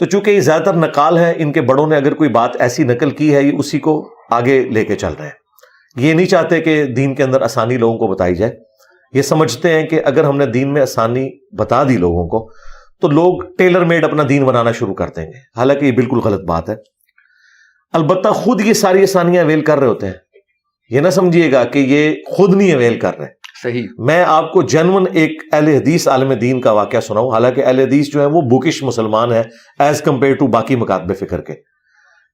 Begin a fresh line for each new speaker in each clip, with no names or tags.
تو چونکہ یہ زیادہ تر نقال ہیں، ان کے بڑوں نے اگر کوئی بات ایسی نقل کی ہے، یہ اسی کو آگے لے کے چل رہے ہیں. یہ نہیں چاہتے کہ دین کے اندر آسانی لوگوں کو بتائی جائے. یہ سمجھتے ہیں کہ اگر ہم نے دین میں آسانی بتا دی لوگوں کو تو لوگ ٹیلر میڈ اپنا دین بنانا شروع کر دیں گے. حالانکہ یہ بالکل غلط بات ہے. البتہ خود یہ ساری آسانیاں اویل کر رہے ہوتے ہیں. یہ نہ سمجھیے گا کہ یہ خود نہیں اویل کر رہے.
صحیح.
میں آپ کو جنون ایک اہل حدیث عالم دین کا واقعہ سناؤں. حالانکہ اہل حدیث جو ہے وہ بکش مسلمان ہے ایز کمپیئر ٹو باقی مکاتب فکر کے،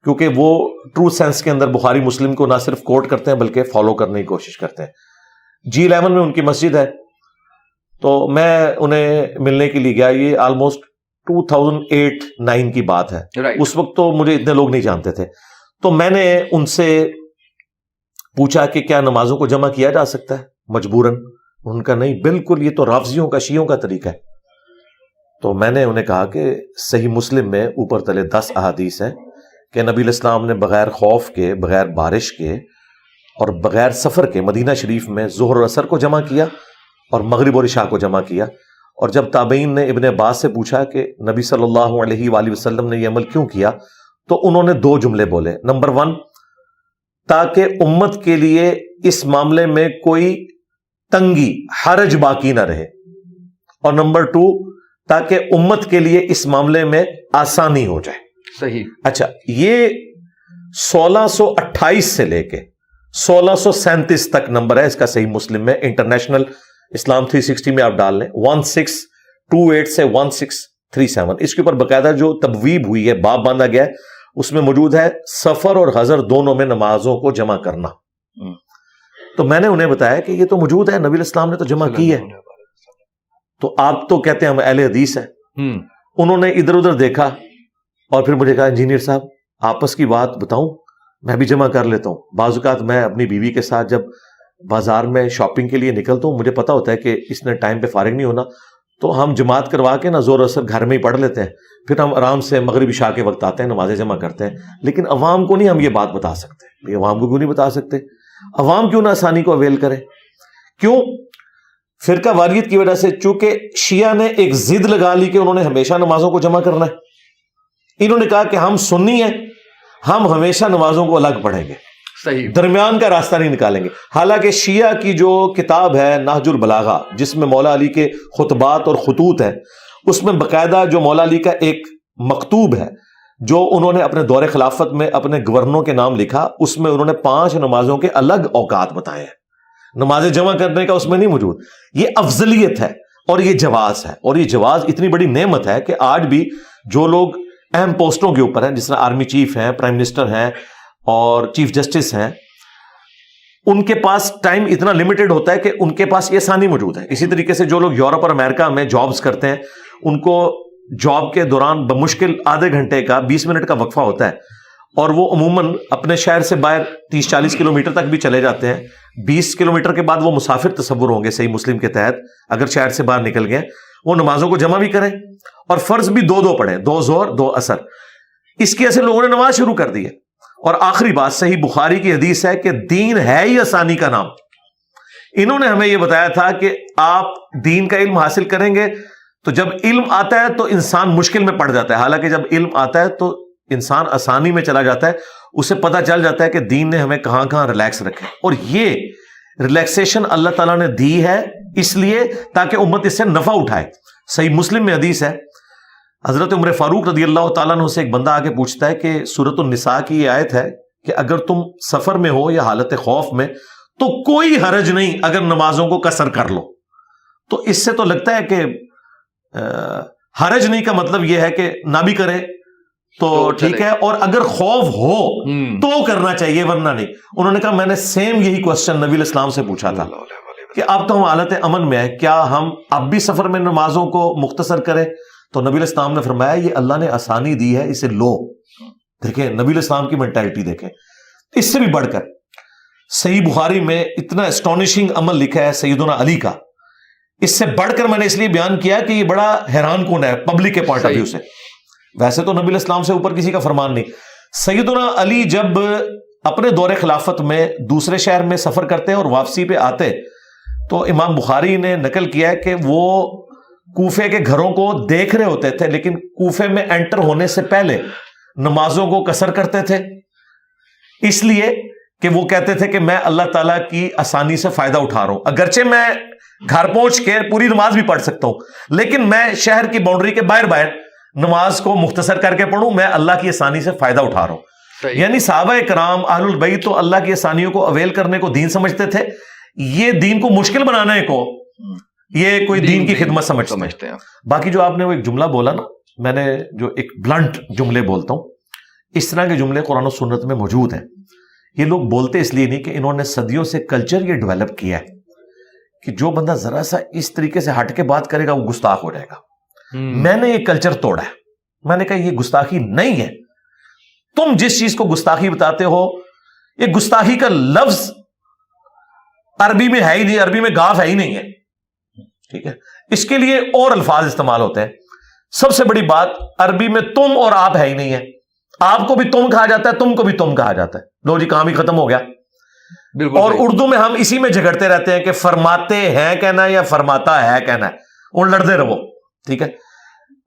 کیونکہ وہ ٹرو سینس کے اندر بخاری مسلم کو نہ صرف کوٹ کرتے ہیں بلکہ فالو کرنے کی کوشش کرتے ہیں. G11 میں ان کی مسجد ہے، تو میں انہیں ملنے کے لیے گیا. یہ آلموسٹ 2008-9 کی بات ہے. اس وقت تو مجھے اتنے لوگ نہیں جانتے تھے. تو میں نے ان سے پوچھا کہ کیا نمازوں کو جمع کیا جا سکتا ہے مجبوراً؟ ان کا نہیں، بالکل یہ تو رافضیوں کا، شیعوں کا طریقہ ہے. تو میں نے انہیں کہا کہ صحیح مسلم میں اوپر تلے 10 احادیث ہیں کہ نبی الاسلام نے بغیر خوف کے، بغیر بارش کے اور بغیر سفر کے مدینہ شریف میں ظہر اور عصر کو جمع کیا اور مغرب اور عشاء کو جمع کیا. اور جب تابعین نے ابن عباس سے پوچھا کہ نبی صلی اللہ علیہ وآلہ وسلم نے یہ عمل کیوں کیا، تو انہوں نے 2 جملے بولے. نمبر 1، تاکہ امت کے لیے اس معاملے میں کوئی تنگی، حرج باقی نہ رہے، اور نمبر 2، تاکہ امت کے لیے اس معاملے میں آسانی ہو جائے.
صحیح.
اچھا، یہ 1628 سے لے کے 1637 تک نمبر ہے اس کا صحیح مسلم میں. انٹرنیشنل اسلام 360 میں آپ ڈال لیں 1628 سے 1637. اس کے اوپر باقاعدہ جو تبویب ہوئی ہے، باب باندھا گیا ہے، اس میں موجود ہے سفر اور حضر دونوں میں نمازوں کو جمع کرنا. تو میں نے انہیں بتایا کہ یہ تو موجود ہے، نبی الاسلام نے تو جمع کی ہے. تو آپ تو کہتے ہیں ہم اہل حدیث ہیں. انہوں نے ادھر ادھر دیکھا اور پھر مجھے کہا انجینئر صاحب آپس کی بات بتاؤں، میں بھی جمع کر لیتا ہوں. بعض اوقات میں اپنی بیوی کے ساتھ جب بازار میں شاپنگ کے لیے نکلتا ہوں، مجھے پتا ہوتا ہے کہ اس نے ٹائم پہ فارغ نہیں ہونا، تو ہم جماعت کروا کے نا زور اثر گھر میں ہی پڑھ لیتے ہیں، پھر ہم آرام سے مغرب عشاء کے وقت آتے ہیں، نمازیں جمع کرتے ہیں. لیکن عوام کو نہیں ہم یہ بات بتا سکتے. عوام کو کیوں نہیں بتا سکتے؟ عوام کیوں نہ آسانی کو اویل کرے؟ کیوں؟ فرقہ واریت کی وجہ سے. چونکہ شیعہ نے ایک ضد لگا لی کہ انہوں نے ہمیشہ نمازوں کو جمع کرنا ہے. انہوں نے کہا کہ ہم سنی ہیں، ہم ہمیشہ نمازوں کو الگ پڑھیں گے،
صحیح،
درمیان کا راستہ نہیں نکالیں گے. حالانکہ شیعہ کی جو کتاب ہے نہج البلاغہ، جس میں مولا علی کے خطبات اور خطوط ہیں، اس میں باقاعدہ جو مولا علی کا ایک مکتوب ہے جو انہوں نے اپنے دور خلافت میں اپنے گورنروں کے نام لکھا، اس میں انہوں نے 5 نمازوں کے الگ اوقات بتائے ہیں. نمازیں جمع کرنے کا اس میں نہیں موجود. یہ افضلیت ہے اور یہ جواز ہے. اور یہ جواز اتنی بڑی نعمت ہے کہ آج بھی جو لوگ اہم پوسٹوں کے اوپر ہیں، جس طرح آرمی چیف ہیں، پرائم منسٹر ہیں اور چیف جسٹس ہیں، ان کے پاس ٹائم اتنا لمیٹڈ ہوتا ہے کہ ان کے پاس یہ آسانی موجود ہے. اسی طریقے سے جو لوگ یورپ اور امریکہ میں جابز کرتے ہیں، ان کو جاب کے دوران بمشکل آدھے گھنٹے کا 20 منٹ کا وقفہ ہوتا ہے، اور وہ عموماً اپنے شہر سے باہر 30-40 کلومیٹر تک بھی چلے جاتے ہیں. 20 کلومیٹر کے بعد وہ مسافر تصور ہوں گے صحیح مسلم کے تحت. اگر شہر سے باہر نکل گئے وہ نمازوں کو جمع بھی کریں اور فرض بھی 2 پڑھیں، 2 ظہر 2 عصر. اس کی ایسے لوگوں نے نماز شروع کر دی ہے. اور آخری بات، صحیح بخاری کی حدیث ہے کہ دین ہے ہی آسانی کا نام. انہوں نے ہمیں یہ بتایا تھا کہ آپ دین کا علم حاصل کریں گے تو جب علم آتا ہے تو انسان مشکل میں پڑ جاتا ہے. حالانکہ جب علم آتا ہے تو انسان آسانی میں چلا جاتا ہے، اسے پتہ چل جاتا ہے کہ دین نے ہمیں کہاں کہاں ریلیکس رکھے. اور یہ ریلیکسیشن اللہ تعالیٰ نے دی ہے اس لیے تاکہ امت اس سے نفع اٹھائے. صحیح مسلم میں حدیث ہے، حضرت عمر فاروق رضی اللہ تعالیٰ عنہ سے ایک بندہ آگے پوچھتا ہے کہ سورۃ النساء کی یہ آیت ہے کہ اگر تم سفر میں ہو یا حالت خوف میں تو کوئی حرج نہیں اگر نمازوں کو قصر کر لو. تو اس سے تو لگتا ہے کہ حرج نہیں کا مطلب یہ ہے کہ نہ بھی کرے تو ٹھیک ہے، اور اگر خوف ہو تو کرنا چاہیے ورنہ نہیں. انہوں نے کہا میں نے سیم یہی کوسچن نبی الاسلام سے پوچھا تھا کہ اب تو ہم حالت امن میں ہیں، کیا ہم اب بھی سفر میں نمازوں کو مختصر کریں؟ تو نبی الاسلام نے فرمایا یہ اللہ نے آسانی دی ہے، اسے لو. دیکھیں نبی الاسلام کی مینٹالٹی دیکھیں. اس سے بھی بڑھ کر صحیح بخاری میں اتنا اسٹونشنگ عمل لکھا ہے سیدنا علی کا، اس سے بڑھ کر میں نے اس لیے بیان کیا کہ یہ بڑا حیران کن ہے پبلک کے پوائنٹ آف ویو سے. ویسے تو نبی الاسلام سے اوپر کسی کا فرمان نہیں. سیدنا علی جب اپنے دور خلافت میں دوسرے شہر میں سفر کرتے اور واپسی پہ آتے تو امام بخاری نے نقل کیا ہے کہ وہ کوفے کے گھروں کو دیکھ رہے ہوتے تھے لیکن کوفے میں انٹر ہونے سے پہلے نمازوں کو قصر کرتے تھے، اس لیے کہ وہ کہتے تھے کہ میں اللہ تعالیٰ کی آسانی سے فائدہ اٹھا رہا ہوں، اگرچہ میں گھر پہنچ کے پوری نماز بھی پڑھ سکتا ہوں لیکن میں شہر کی باؤنڈری کے باہر نماز کو مختصر کر کے پڑھوں، میں اللہ کی آسانی سے فائدہ اٹھا رہا ہوں۔ یعنی صحابہ کرام اہل البیت تو اللہ کی آسانیوں کو اویل کرنے کو دین سمجھتے تھے، یہ دین کو مشکل بنانے کو یہ کوئی دین کی خدمت سمجھتے ہیں۔ باقی جو آپ نے وہ ایک جملہ بولا نا، میں نے جو ایک بلنٹ جملے بولتا ہوں، اس طرح کے جملے قرآن و سنت میں موجود ہیں۔ یہ لوگ بولتے اس لیے نہیں کہ انہوں نے صدیوں سے کلچر یہ ڈیولپ کیا ہے کہ جو بندہ ذرا سا اس طریقے سے ہٹ کے بات کرے گا وہ گستاخ ہو جائے گا۔ میں نے یہ کلچر توڑا ہے، میں نے کہا یہ گستاخی نہیں ہے، تم جس چیز کو گستاخی بتاتے ہو، یہ گستاخی کا لفظ عربی میں ہے ہی نہیں، عربی میں گاف ہے ہی نہیں ہے، ٹھیک ہے، اس کے لیے اور الفاظ استعمال ہوتے ہیں۔ سب سے بڑی بات، عربی میں تم اور آپ ہے ہی نہیں ہے، آپ کو بھی تم کہا جاتا ہے، تم کو بھی تم کہا جاتا ہے، لو جی کام ہی ختم ہو گیا۔ اور اردو میں ہم اسی میں جھگڑتے رہتے ہیں کہ فرماتے ہیں کہنا ہے یا فرماتا ہے کہنا ہے، اور لڑتے رہو، ٹھیک ہے۔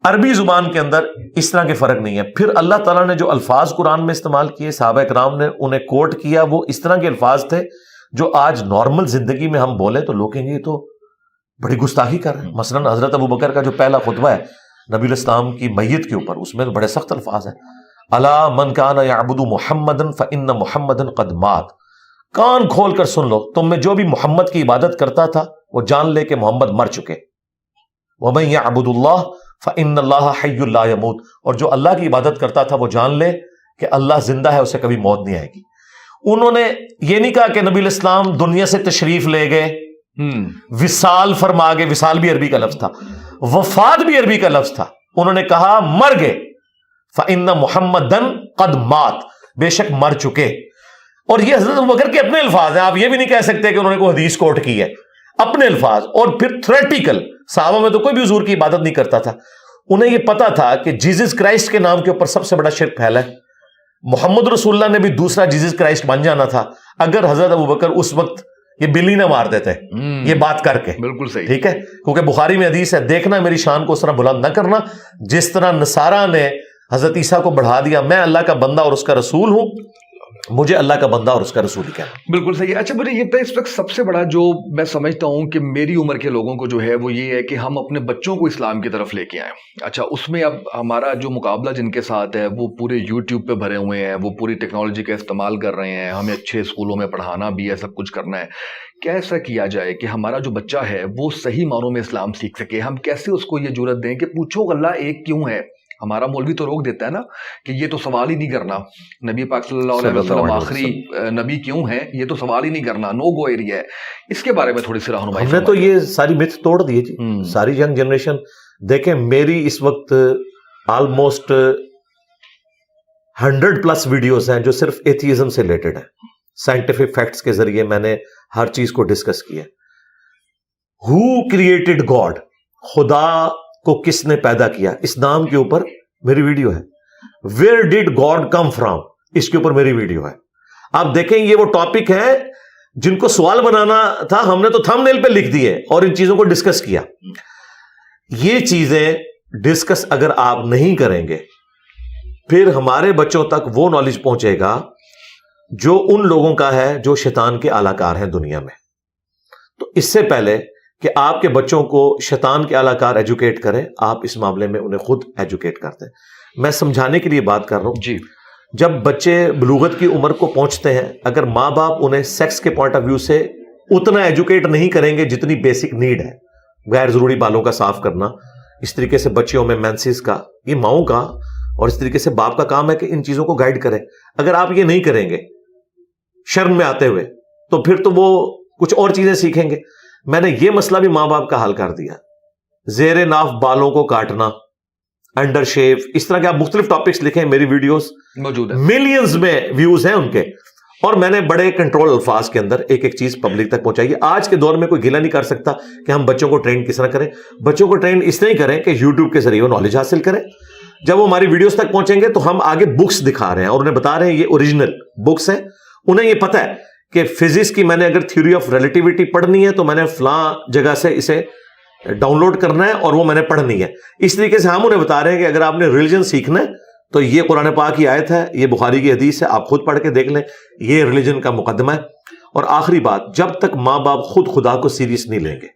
عربی زبان کے اندر اس طرح کے فرق نہیں ہے۔ پھر اللہ تعالیٰ نے جو الفاظ قرآن میں استعمال کیے، صحابہ کرام نے انہیں کوٹ کیا، وہ اس طرح کے الفاظ تھے جو آج نارمل زندگی میں ہم بولیں تو لوگ کہیں گے یہ تو بڑی گستاخی کر رہے ہیں۔ مثلا حضرت ابوبکر کا جو پہلا خطبہ ہے نبی الاسلام کی میت کے اوپر، اس میں تو بڑے سخت الفاظ ہیں، الا من کان یعبد محمدا فان محمدا قد مات، کان کھول کر سن لو، تم میں جو بھی محمد کی عبادت کرتا تھا وہ جان لے کہ محمد مر چکے، ومن یعبد اللہ فان اللہ حی لا یموت، اور جو اللہ کی عبادت کرتا تھا وہ جان لے کہ اللہ زندہ ہے، اسے کبھی موت نہیں آئے گی۔ انہوں نے یہ نہیں کہا کہ نبی الاسلام دنیا سے تشریف لے گئے، وصال فرما گئے، وصال بھی عربی کا لفظ تھا، وفات بھی عربی کا لفظ تھا، انہوں نے کہا مر گئے، فإن محمدًا قد مات، بے شک مر چکے۔ اور یہ حضرت ابوبکر کے اپنے الفاظ ہیں، آپ یہ بھی نہیں کہہ سکتے کہ انہوں نے کوئی حدیث کوٹ کی ہے، اپنے الفاظ۔ اور پھر تھریٹیکل، صحابہ میں تو کوئی بھی حضور کی عبادت نہیں کرتا تھا، انہیں یہ پتا تھا کہ جیزس کرائسٹ کے نام کے اوپر سب سے بڑا شرک پھیلا ہے، محمد رسول اللہ نے بھی دوسرا جیزس کرائسٹ بن جانا تھا اگر حضرت ابوبکر اس وقت یہ بلی نہ مار دیتے یہ بات کر کے۔ بالکل صحیح، ٹھیک ہے، کیونکہ بخاری میں حدیث ہے، دیکھنا میری شان کو اس طرح بلند نہ کرنا جس طرح نصارہ نے حضرت عیسیٰ کو بڑھا دیا، میں اللہ کا بندہ اور اس کا رسول ہوں، مجھے اللہ کا بندہ اور اس کا رسول ہی کہنا۔
بالکل صحیح۔ اچھا مجھے یہ اس وقت سب سے بڑا جو میں سمجھتا ہوں کہ میری عمر کے لوگوں کو جو ہے وہ یہ ہے کہ ہم اپنے بچوں کو اسلام کی طرف لے کے آئیں۔ اچھا اس میں اب ہمارا جو مقابلہ جن کے ساتھ ہے وہ پورے یوٹیوب پہ بھرے ہوئے ہیں، وہ پوری ٹیکنالوجی کا استعمال کر رہے ہیں، ہمیں اچھے اسکولوں میں پڑھانا بھی ہے، سب کچھ کرنا ہے۔ کیا ایسا کیا جائے کہ ہمارا جو بچہ ہے وہ صحیح معنوں میں اسلام سیکھ سکے؟ ہم کیسے اس کو یہ جرأت دیں کہ پوچھو اللہ ایک کیوں ہے؟ ہمارا مولوی تو روک دیتا ہے نا کہ یہ تو سوال ہی نہیں کرنا، نبی پاک صلی اللہ علیہ وسلم آخری نبی کیوں ہے، یہ تو سوال ہی نہیں کرنا، نو گو ایریا ہے۔ اس کے بارے میں تھوڑی سی رہنمائی۔
ہم نے تو یہ ساری متھ توڑ دی جی، ساری ینگ جنریشن دیکھیں، میری اس وقت آلموسٹ 100+ ویڈیوز ہیں جو صرف ایتھیزم سے ریلیٹڈ ہیں، سائنٹیفک فیکٹس کے ذریعے میں نے ہر چیز کو ڈسکس کیا۔ ہو کریٹڈ گاڈ، خدا کو کس نے پیدا کیا، اس نام کے اوپر میری ویڈیو ہے۔ Where did God come from, اس کے اوپر میری ویڈیو ہے۔ آپ دیکھیں یہ وہ ٹاپک ہے جن کو سوال بنانا تھا، ہم نے تو تھم نیل پہ لکھ دیے اور ان چیزوں کو ڈسکس کیا۔ یہ چیزیں ڈسکس اگر آپ نہیں کریں گے پھر ہمارے بچوں تک وہ نالج پہنچے گا جو ان لوگوں کا ہے جو شیطان کے اعلی کار ہیں دنیا میں۔ تو اس سے پہلے کہ آپ کے بچوں کو شیطان کے اعلی کار ایجوکیٹ کریں، آپ اس معاملے میں انہیں خود ایجوکیٹ کرتے ہیں۔ میں سمجھانے کے لیے بات کر رہا ہوں جی۔ جب بچے بلوغت کی عمر کو پہنچتے ہیں، اگر ماں باپ انہیں سیکس کے پوائنٹ آف ویو سے اتنا ایجوکیٹ نہیں کریں گے جتنی بیسک نیڈ ہے، غیر ضروری بالوں کا صاف کرنا، اس طریقے سے بچیوں میں مینسز کا، یہ ماؤں کا اور اس طریقے سے باپ کا کام ہے کہ ان چیزوں کو گائیڈ کرے۔ اگر آپ یہ نہیں کریں گے شرم میں آتے ہوئے تو پھر تو وہ کچھ اور چیزیں سیکھیں گے۔ میں نے یہ مسئلہ بھی ماں باپ کا حل کر دیا، زیر ناف بالوں کو کاٹنا، انڈر شیو، اس طرح کے آپ مختلف ٹاپکس لکھیں، میری ویڈیوز موجود ہیں، ملینز میں ویوز ہیں ان کے، اور میں نے بڑے کنٹرول الفاظ کے اندر ایک ایک چیز پبلک تک پہنچائی ہے۔ آج کے دور میں کوئی گلہ نہیں کر سکتا کہ ہم بچوں کو ٹرین کس طرح کریں۔ بچوں کو ٹرین اس طرح ہی کریں کہ یوٹیوب کے ذریعے وہ نالج حاصل کریں۔ جب وہ ہماری ویڈیوز تک پہنچیں گے تو ہم آگے بکس دکھا رہے ہیں اور انہیں بتا رہے ہیں یہ اوریجنل بکس ہیں۔ انہیں یہ پتا ہے کہ فزکس کی میں نے اگر تھیوری آف ریلیٹیوٹی پڑھنی ہے تو میں نے فلاں جگہ سے اسے ڈاؤن لوڈ کرنا ہے اور وہ میں نے پڑھنی ہے. اس طریقے سے ہم انہیں بتا رہے ہیں کہ اگر آپ نے ریلیجن سیکھنا ہے تو یہ قرآن پاک کی آیت ہے, یہ بخاری کی حدیث ہے, آپ خود پڑھ کے دیکھ لیں, یہ ریلیجن کا مقدمہ ہے. اور آخری بات, جب تک ماں باپ خود خدا کو سیریس نہیں لیں گے,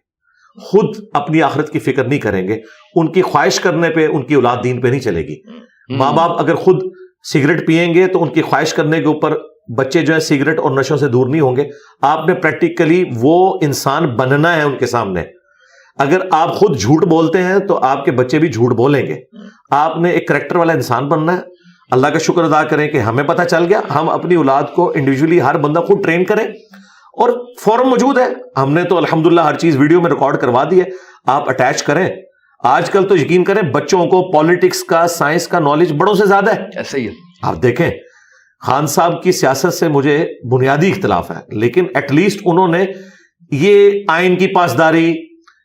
خود اپنی آخرت کی فکر نہیں کریں گے, ان کی خواہش کرنے پہ ان کی اولاد دین پہ نہیں چلے گی. ماں باپ اگر خود سگریٹ پیئیں گے تو ان کی خواہش کرنے کے اوپر بچے جو ہے سگریٹ اور نشوں سے دور نہیں ہوں گے. آپ نے پریکٹیکلی وہ انسان بننا ہے ان کے سامنے. اگر آپ خود جھوٹ بولتے ہیں تو آپ کے بچے بھی جھوٹ بولیں گے. آپ نے ایک کریکٹر والا انسان بننا ہے. اللہ کا شکر ادا کریں کہ ہمیں پتہ چل گیا, ہم اپنی اولاد کو انڈیویجولی ہر بندہ خود ٹرین کریں, اور فورم موجود ہے. ہم نے تو الحمدللہ ہر چیز ویڈیو میں ریکارڈ کروا دی ہے, آپ اٹیچ کریں. آج کل تو یقین کریں بچوں کو پالیٹکس کا, سائنس کا نالج بڑوں سے زیادہ ہے.
ایسا ہی ہے.
آپ دیکھیں خان صاحب کی سیاست سے مجھے بنیادی اختلاف ہے, لیکن ایٹ لیسٹ انہوں نے یہ آئین کی پاسداری,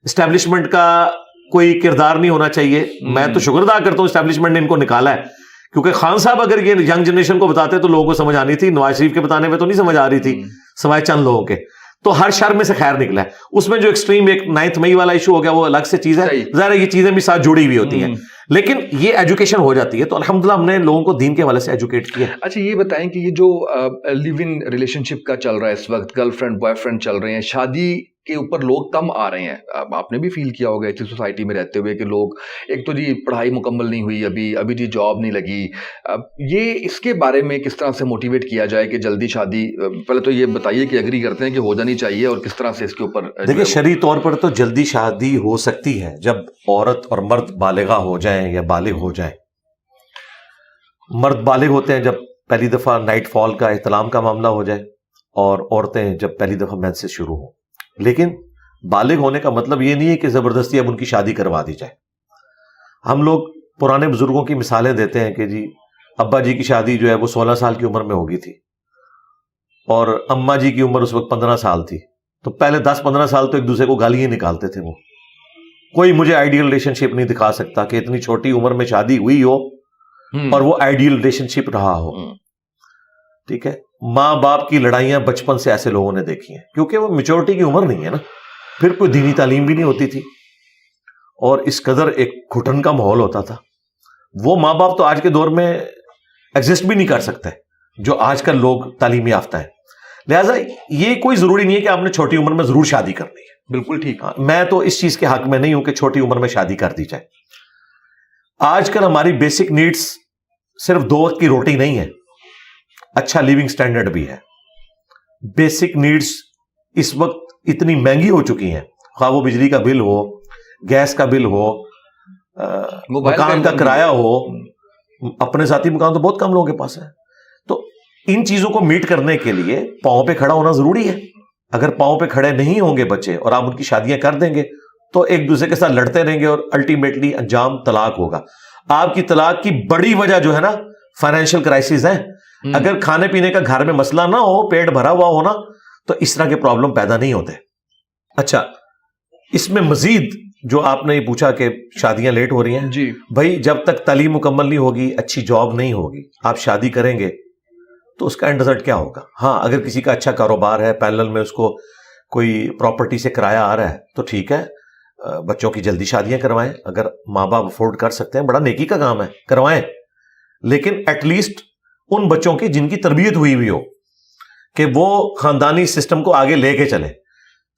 اسٹیبلشمنٹ کا کوئی کردار نہیں ہونا چاہیے. میں تو شکر ادا کرتا ہوں اسٹیبلشمنٹ نے ان کو نکالا ہے, کیونکہ خان صاحب اگر یہ ینگ جنریشن کو بتاتے تو لوگوں کو سمجھ آنی تھی. نواز شریف کے بتانے میں تو نہیں سمجھ آ رہی تھی سوائے چند لوگوں کے. تو ہر شر میں سے خیر نکلا ہے. اس میں جو ایکسٹریم ایک 9 مئی والا ایشو ہو گیا وہ الگ سے چیز ہے, ظاہر ہے یہ چیزیں بھی ساتھ جڑی ہوئی ہوتی ہیں, لیکن یہ ایجوکیشن ہو جاتی ہے. تو الحمدللہ ہم نے لوگوں کو دین کے حوالے سے ایجوکیٹ کیا.
اچھا یہ بتائیں کہ یہ جو لیو ان ریلیشن شپ کا چل رہا ہے اس وقت, گرل فرینڈ بوائے فرینڈ چل رہے ہیں, شادی کے اوپر لوگ کم آ رہے ہیں. آپ نے بھی فیل کیا ہوگا ایسی سوسائٹی میں رہتے ہوئے کہ لوگ, ایک تو جی پڑھائی مکمل نہیں ہوئی ابھی جی جاب نہیں لگی, یہ اس کے بارے میں کس طرح سے موٹیویٹ کیا جائے کہ جلدی شادی, پہلے تو یہ بتائیے کہ ایگری کرتے ہیں کہ ہو جانی چاہیے, اور کس طرح سے اس کے اوپر.
دیکھیں شرعی طور پر تو جلدی شادی ہو سکتی ہے جب عورت اور مرد بالغہ ہو جائیں یا بالغ ہو جائیں. مرد بالغ ہوتے ہیں جب پہلی دفعہ نائٹ فال کا احتلام کا معاملہ ہو جائے, اور عورتیں جب پہلی دفعہ مینسز شروع ہوں. لیکن بالغ ہونے کا مطلب یہ نہیں ہے کہ زبردستی اب ان کی شادی کروا دی جائے. ہم لوگ پرانے بزرگوں کی مثالیں دیتے ہیں کہ جی ابا جی کی شادی جو ہے وہ 16 سال کی عمر میں ہو گئی تھی, اور اماں جی کی عمر اس وقت 15 سال تھی. تو پہلے 10-15 سال تو ایک دوسرے کو گالیاں نکالتے تھے. وہ کوئی مجھے آئیڈیل ریلیشن شپ نہیں دکھا سکتا کہ اتنی چھوٹی عمر میں شادی ہوئی ہو اور وہ آئیڈیل ریلیشن شپ رہا ہو. ٹھیک ہے, ماں باپ کی لڑائیاں بچپن سے ایسے لوگوں نے دیکھی ہیں, کیونکہ وہ میچورٹی کی عمر نہیں ہے نا. پھر کوئی دینی تعلیم بھی نہیں ہوتی تھی, اور اس قدر ایک گھٹن کا ماحول ہوتا تھا. وہ ماں باپ تو آج کے دور میں ایگزسٹ بھی نہیں کر سکتے جو آج کل لوگ تعلیم یافتہ ہیں. لہٰذا یہ کوئی ضروری نہیں ہے کہ آپ نے چھوٹی عمر میں ضرور شادی کرنی ہے.
بالکل ٹھیک.
میں تو اس چیز کے حق میں نہیں ہوں کہ چھوٹی عمر میں شادی کر دی جائے. آج کل ہماری بیسک نیڈس صرف 2 وقت کی روٹی نہیں ہے, اچھا لیونگ سٹینڈرڈ بھی ہے. بیسک نیڈس اس وقت اتنی مہنگی ہو چکی ہیں, خواہ وہ بجلی کا بل ہو, گیس کا بل ہو, مکان کا کرایہ ہو. اپنے ذاتی مکان تو بہت کم لوگوں کے پاس ہے. تو ان چیزوں کو میٹ کرنے کے لیے پاؤں پہ کھڑا ہونا ضروری ہے. اگر پاؤں پہ کھڑے نہیں ہوں گے بچے اور آپ ان کی شادیاں کر دیں گے تو ایک دوسرے کے ساتھ لڑتے رہیں گے, اور الٹیمیٹلی انجام طلاق ہوگا. آپ کی طلاق کی بڑی وجہ جو ہے نا فائنینشیل کرائسس ہے. اگر کھانے پینے کا گھر میں مسئلہ نہ ہو, پیٹ بھرا ہوا ہونا, تو اس طرح کے پرابلم پیدا نہیں ہوتے. اچھا اس میں مزید جو آپ نے یہ پوچھا کہ شادیاں لیٹ ہو رہی ہیں,
جی
بھائی جب تک تعلیم مکمل نہیں ہوگی, اچھی جاب نہیں ہوگی, آپ شادی کریں گے تو اس کا اینڈ رزلٹ کیا ہوگا؟ ہاں اگر کسی کا اچھا کاروبار ہے, پیرلل میں اس کو کوئی پراپرٹی سے کرایہ آ رہا ہے, تو ٹھیک ہے, بچوں کی جلدی شادیاں کروائیں. اگر ماں باپ افورڈ کر سکتے ہیں, بڑا نیکی کا کام ہے, کروائیں. لیکن ایٹ لیسٹ ان بچوں کی جن کی تربیت ہوئی ہو کہ وہ خاندانی سسٹم کو آگے لے کے چلیں.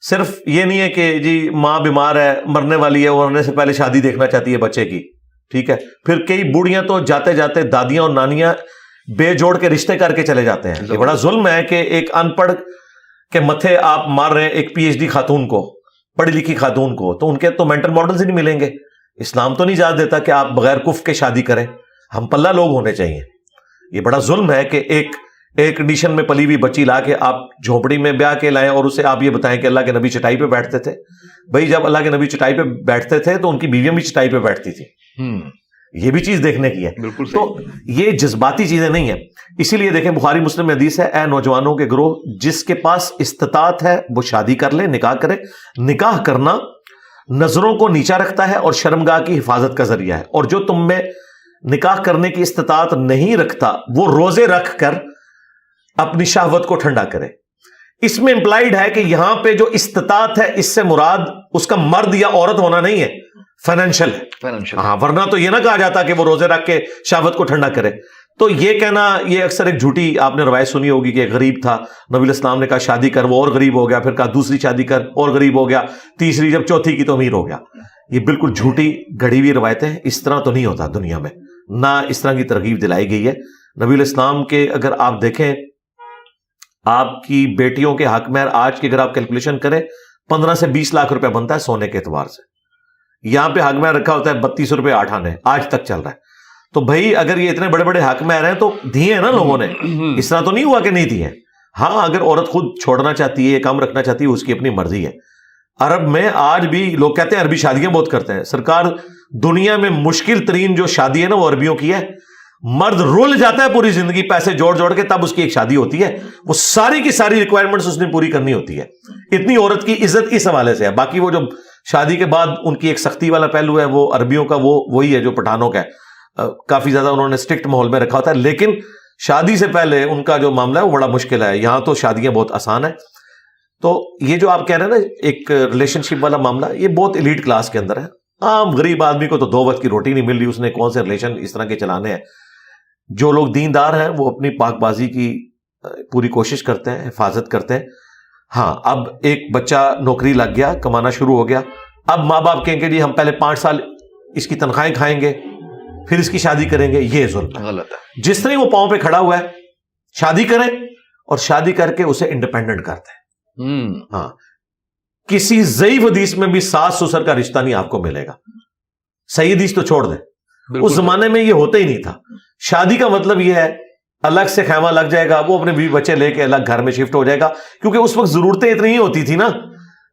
صرف یہ نہیں ہے کہ جی ماں بیمار ہے, مرنے والی ہے, مرنے سے پہلے شادی دیکھنا چاہتی ہے بچے کی. ٹھیک ہے, پھر کئی بوڑھیاں تو جاتے جاتے دادیاں اور نانیاں بے جوڑ کے رشتے کر کے چلے جاتے ہیں. یہ بڑا ظلم ہے کہ ایک ان پڑھ کے متھے آپ مار رہے ہیں ایک PhD خاتون کو, پڑھی لکھی خاتون کو, تو ان کے تو مینٹل ماڈلز ہی نہیں ملیں گے. اسلام تو نہیں اجازت دیتا کہ آپ بغیر کف کے شادی کریں. ہم پلہ لوگ ہونے چاہیے. یہ بڑا ظلم ہے کہ ایک کنڈیشن میں پلی ہوئی بچی لا کے آپ جھونپڑی میں بیاہ کے لائیں اور اسے آپ یہ بتائیں کہ اللہ کے نبی چٹائی پہ بیٹھتے تھے. بھائی جب اللہ کے نبی چٹائی پہ بیٹھتے تھے تو ان کی بیویاں بھی چٹائی پہ بیٹھتی تھی. یہ بھی چیز دیکھنے کی ہے. تو یہ جذباتی چیزیں نہیں ہیں. اسی لیے دیکھیں بخاری مسلم میں حدیث ہے, اے نوجوانوں کے گروہ, جس کے پاس استطاعت ہے وہ شادی کر لے, نکاح کرے. نکاح کرنا نظروں کو نیچا رکھتا ہے اور شرمگاہ کی حفاظت کا ذریعہ ہے. اور جو تم میں نکاح کرنے کی استطاعت نہیں رکھتا وہ روزے رکھ کر اپنی شہوت کو ٹھنڈا کرے. اس میں امپلائڈ ہے کہ یہاں پہ جو استطاعت ہے اس سے مراد اس کا مرد یا عورت ہونا نہیں ہے، فائنینشیل ہے. ہاں، ورنہ تو یہ نہ کہا جاتا کہ وہ روزے رکھ کے شہوت کو ٹھنڈا کرے. تو یہ کہنا، یہ اکثر ایک جھوٹی آپ نے روایت سنی ہوگی کہ ایک غریب تھا، نبی علیہ السلام نے کہا شادی کر، وہ اور غریب ہو گیا، پھر کہا دوسری شادی کر، اور غریب ہو گیا، تیسری، جب چوتھی کی تو امیر ہو گیا. یہ بالکل جھوٹی گڑھی ہوئی روایتیں، اس طرح تو نہیں ہوتا دنیا میں، نہ اس طرح کی ترغیب دلائی گئی ہے. نبی علیہ السلام کے اگر آپ دیکھیں، آپ کی بیٹیوں کے حق میں آج کی اگر آپ کیلکولیشن کریں 15 سے 20 لاکھ روپے بنتا ہے سونے کے اعتبار سے. یہاں پہ حق میں رکھا ہوتا ہے 32 روپے 8 آنے، آج تک چل رہا ہے. تو بھائی اگر یہ اتنے بڑے بڑے حق میں رہے ہیں تو دیے ہیں نا لوگوں نے، اس طرح تو نہیں ہوا کہ نہیں دیے. ہاں، اگر عورت خود چھوڑنا چاہتی ہے، کم رکھنا چاہتی ہے، اس کی اپنی مرضی ہے. عرب میں آج بھی لوگ کہتے ہیں عربی شادیاں بہت کرتے ہیں. سرکار، دنیا میں مشکل ترین جو شادی ہے نا وہ عربیوں کی ہے. مرد رول جاتا ہے پوری زندگی پیسے جوڑ جوڑ کے، تب اس کی ایک شادی ہوتی ہے. وہ ساری کی ساری ریکوائرمنٹس اس نے پوری کرنی ہوتی ہے. اتنی عورت کی عزت اس حوالے سے ہے. باقی وہ جو شادی کے بعد ان کی ایک سختی والا پہلو ہے، وہ عربیوں کا وہی ہے جو پٹھانوں کا ہے. کافی زیادہ انہوں نے اسٹرکٹ ماحول میں رکھا ہوتا ہے، لیکن شادی سے پہلے ان کا جو معاملہ ہے وہ بڑا مشکل ہے. یہاں تو شادیاں بہت آسان ہیں. تو یہ جو آپ کہہ رہے ہیں نا ایک ریلیشن شپ والا معاملہ، یہ بہت ایلیٹ کلاس کے اندر ہے. عام غریب آدمی کو تو 2 وقت کی روٹی نہیں مل رہی، اس نے کون سے ریلیشن اس طرح کے چلانے ہیں. جو لوگ دیندار ہیں وہ اپنی پاک بازی کی پوری کوشش کرتے ہیں، حفاظت کرتے ہیں. ہاں، اب ایک بچہ نوکری لگ گیا، کمانا شروع ہو گیا، اب ماں باپ کہیں گے جی ہم پہلے 5 سال اس کی تنخواہیں کھائیں گے پھر اس کی شادی کریں گے. یہ ظلم غلط ہے. جس طرح وہ پاؤں پہ کھڑا ہوا ہے، شادی کریں اور شادی کر کے اسے انڈیپینڈنٹ کرتے ہیں. ہاں، کسی ضعیف حدیث میں بھی ساس سسر کا رشتہ نہیں آپ کو ملے گا. صحیح حدیث تو چھوڑ دیں، اس زمانے میں یہ ہوتا ہی نہیں تھا. شادی کا مطلب یہ ہے الگ سے خیمہ لگ جائے گا، وہ اپنے بیوی بچے لے کے الگ گھر میں شفٹ ہو جائے گا، کیونکہ اس وقت ضرورتیں اتنی ہی ہوتی تھی نا،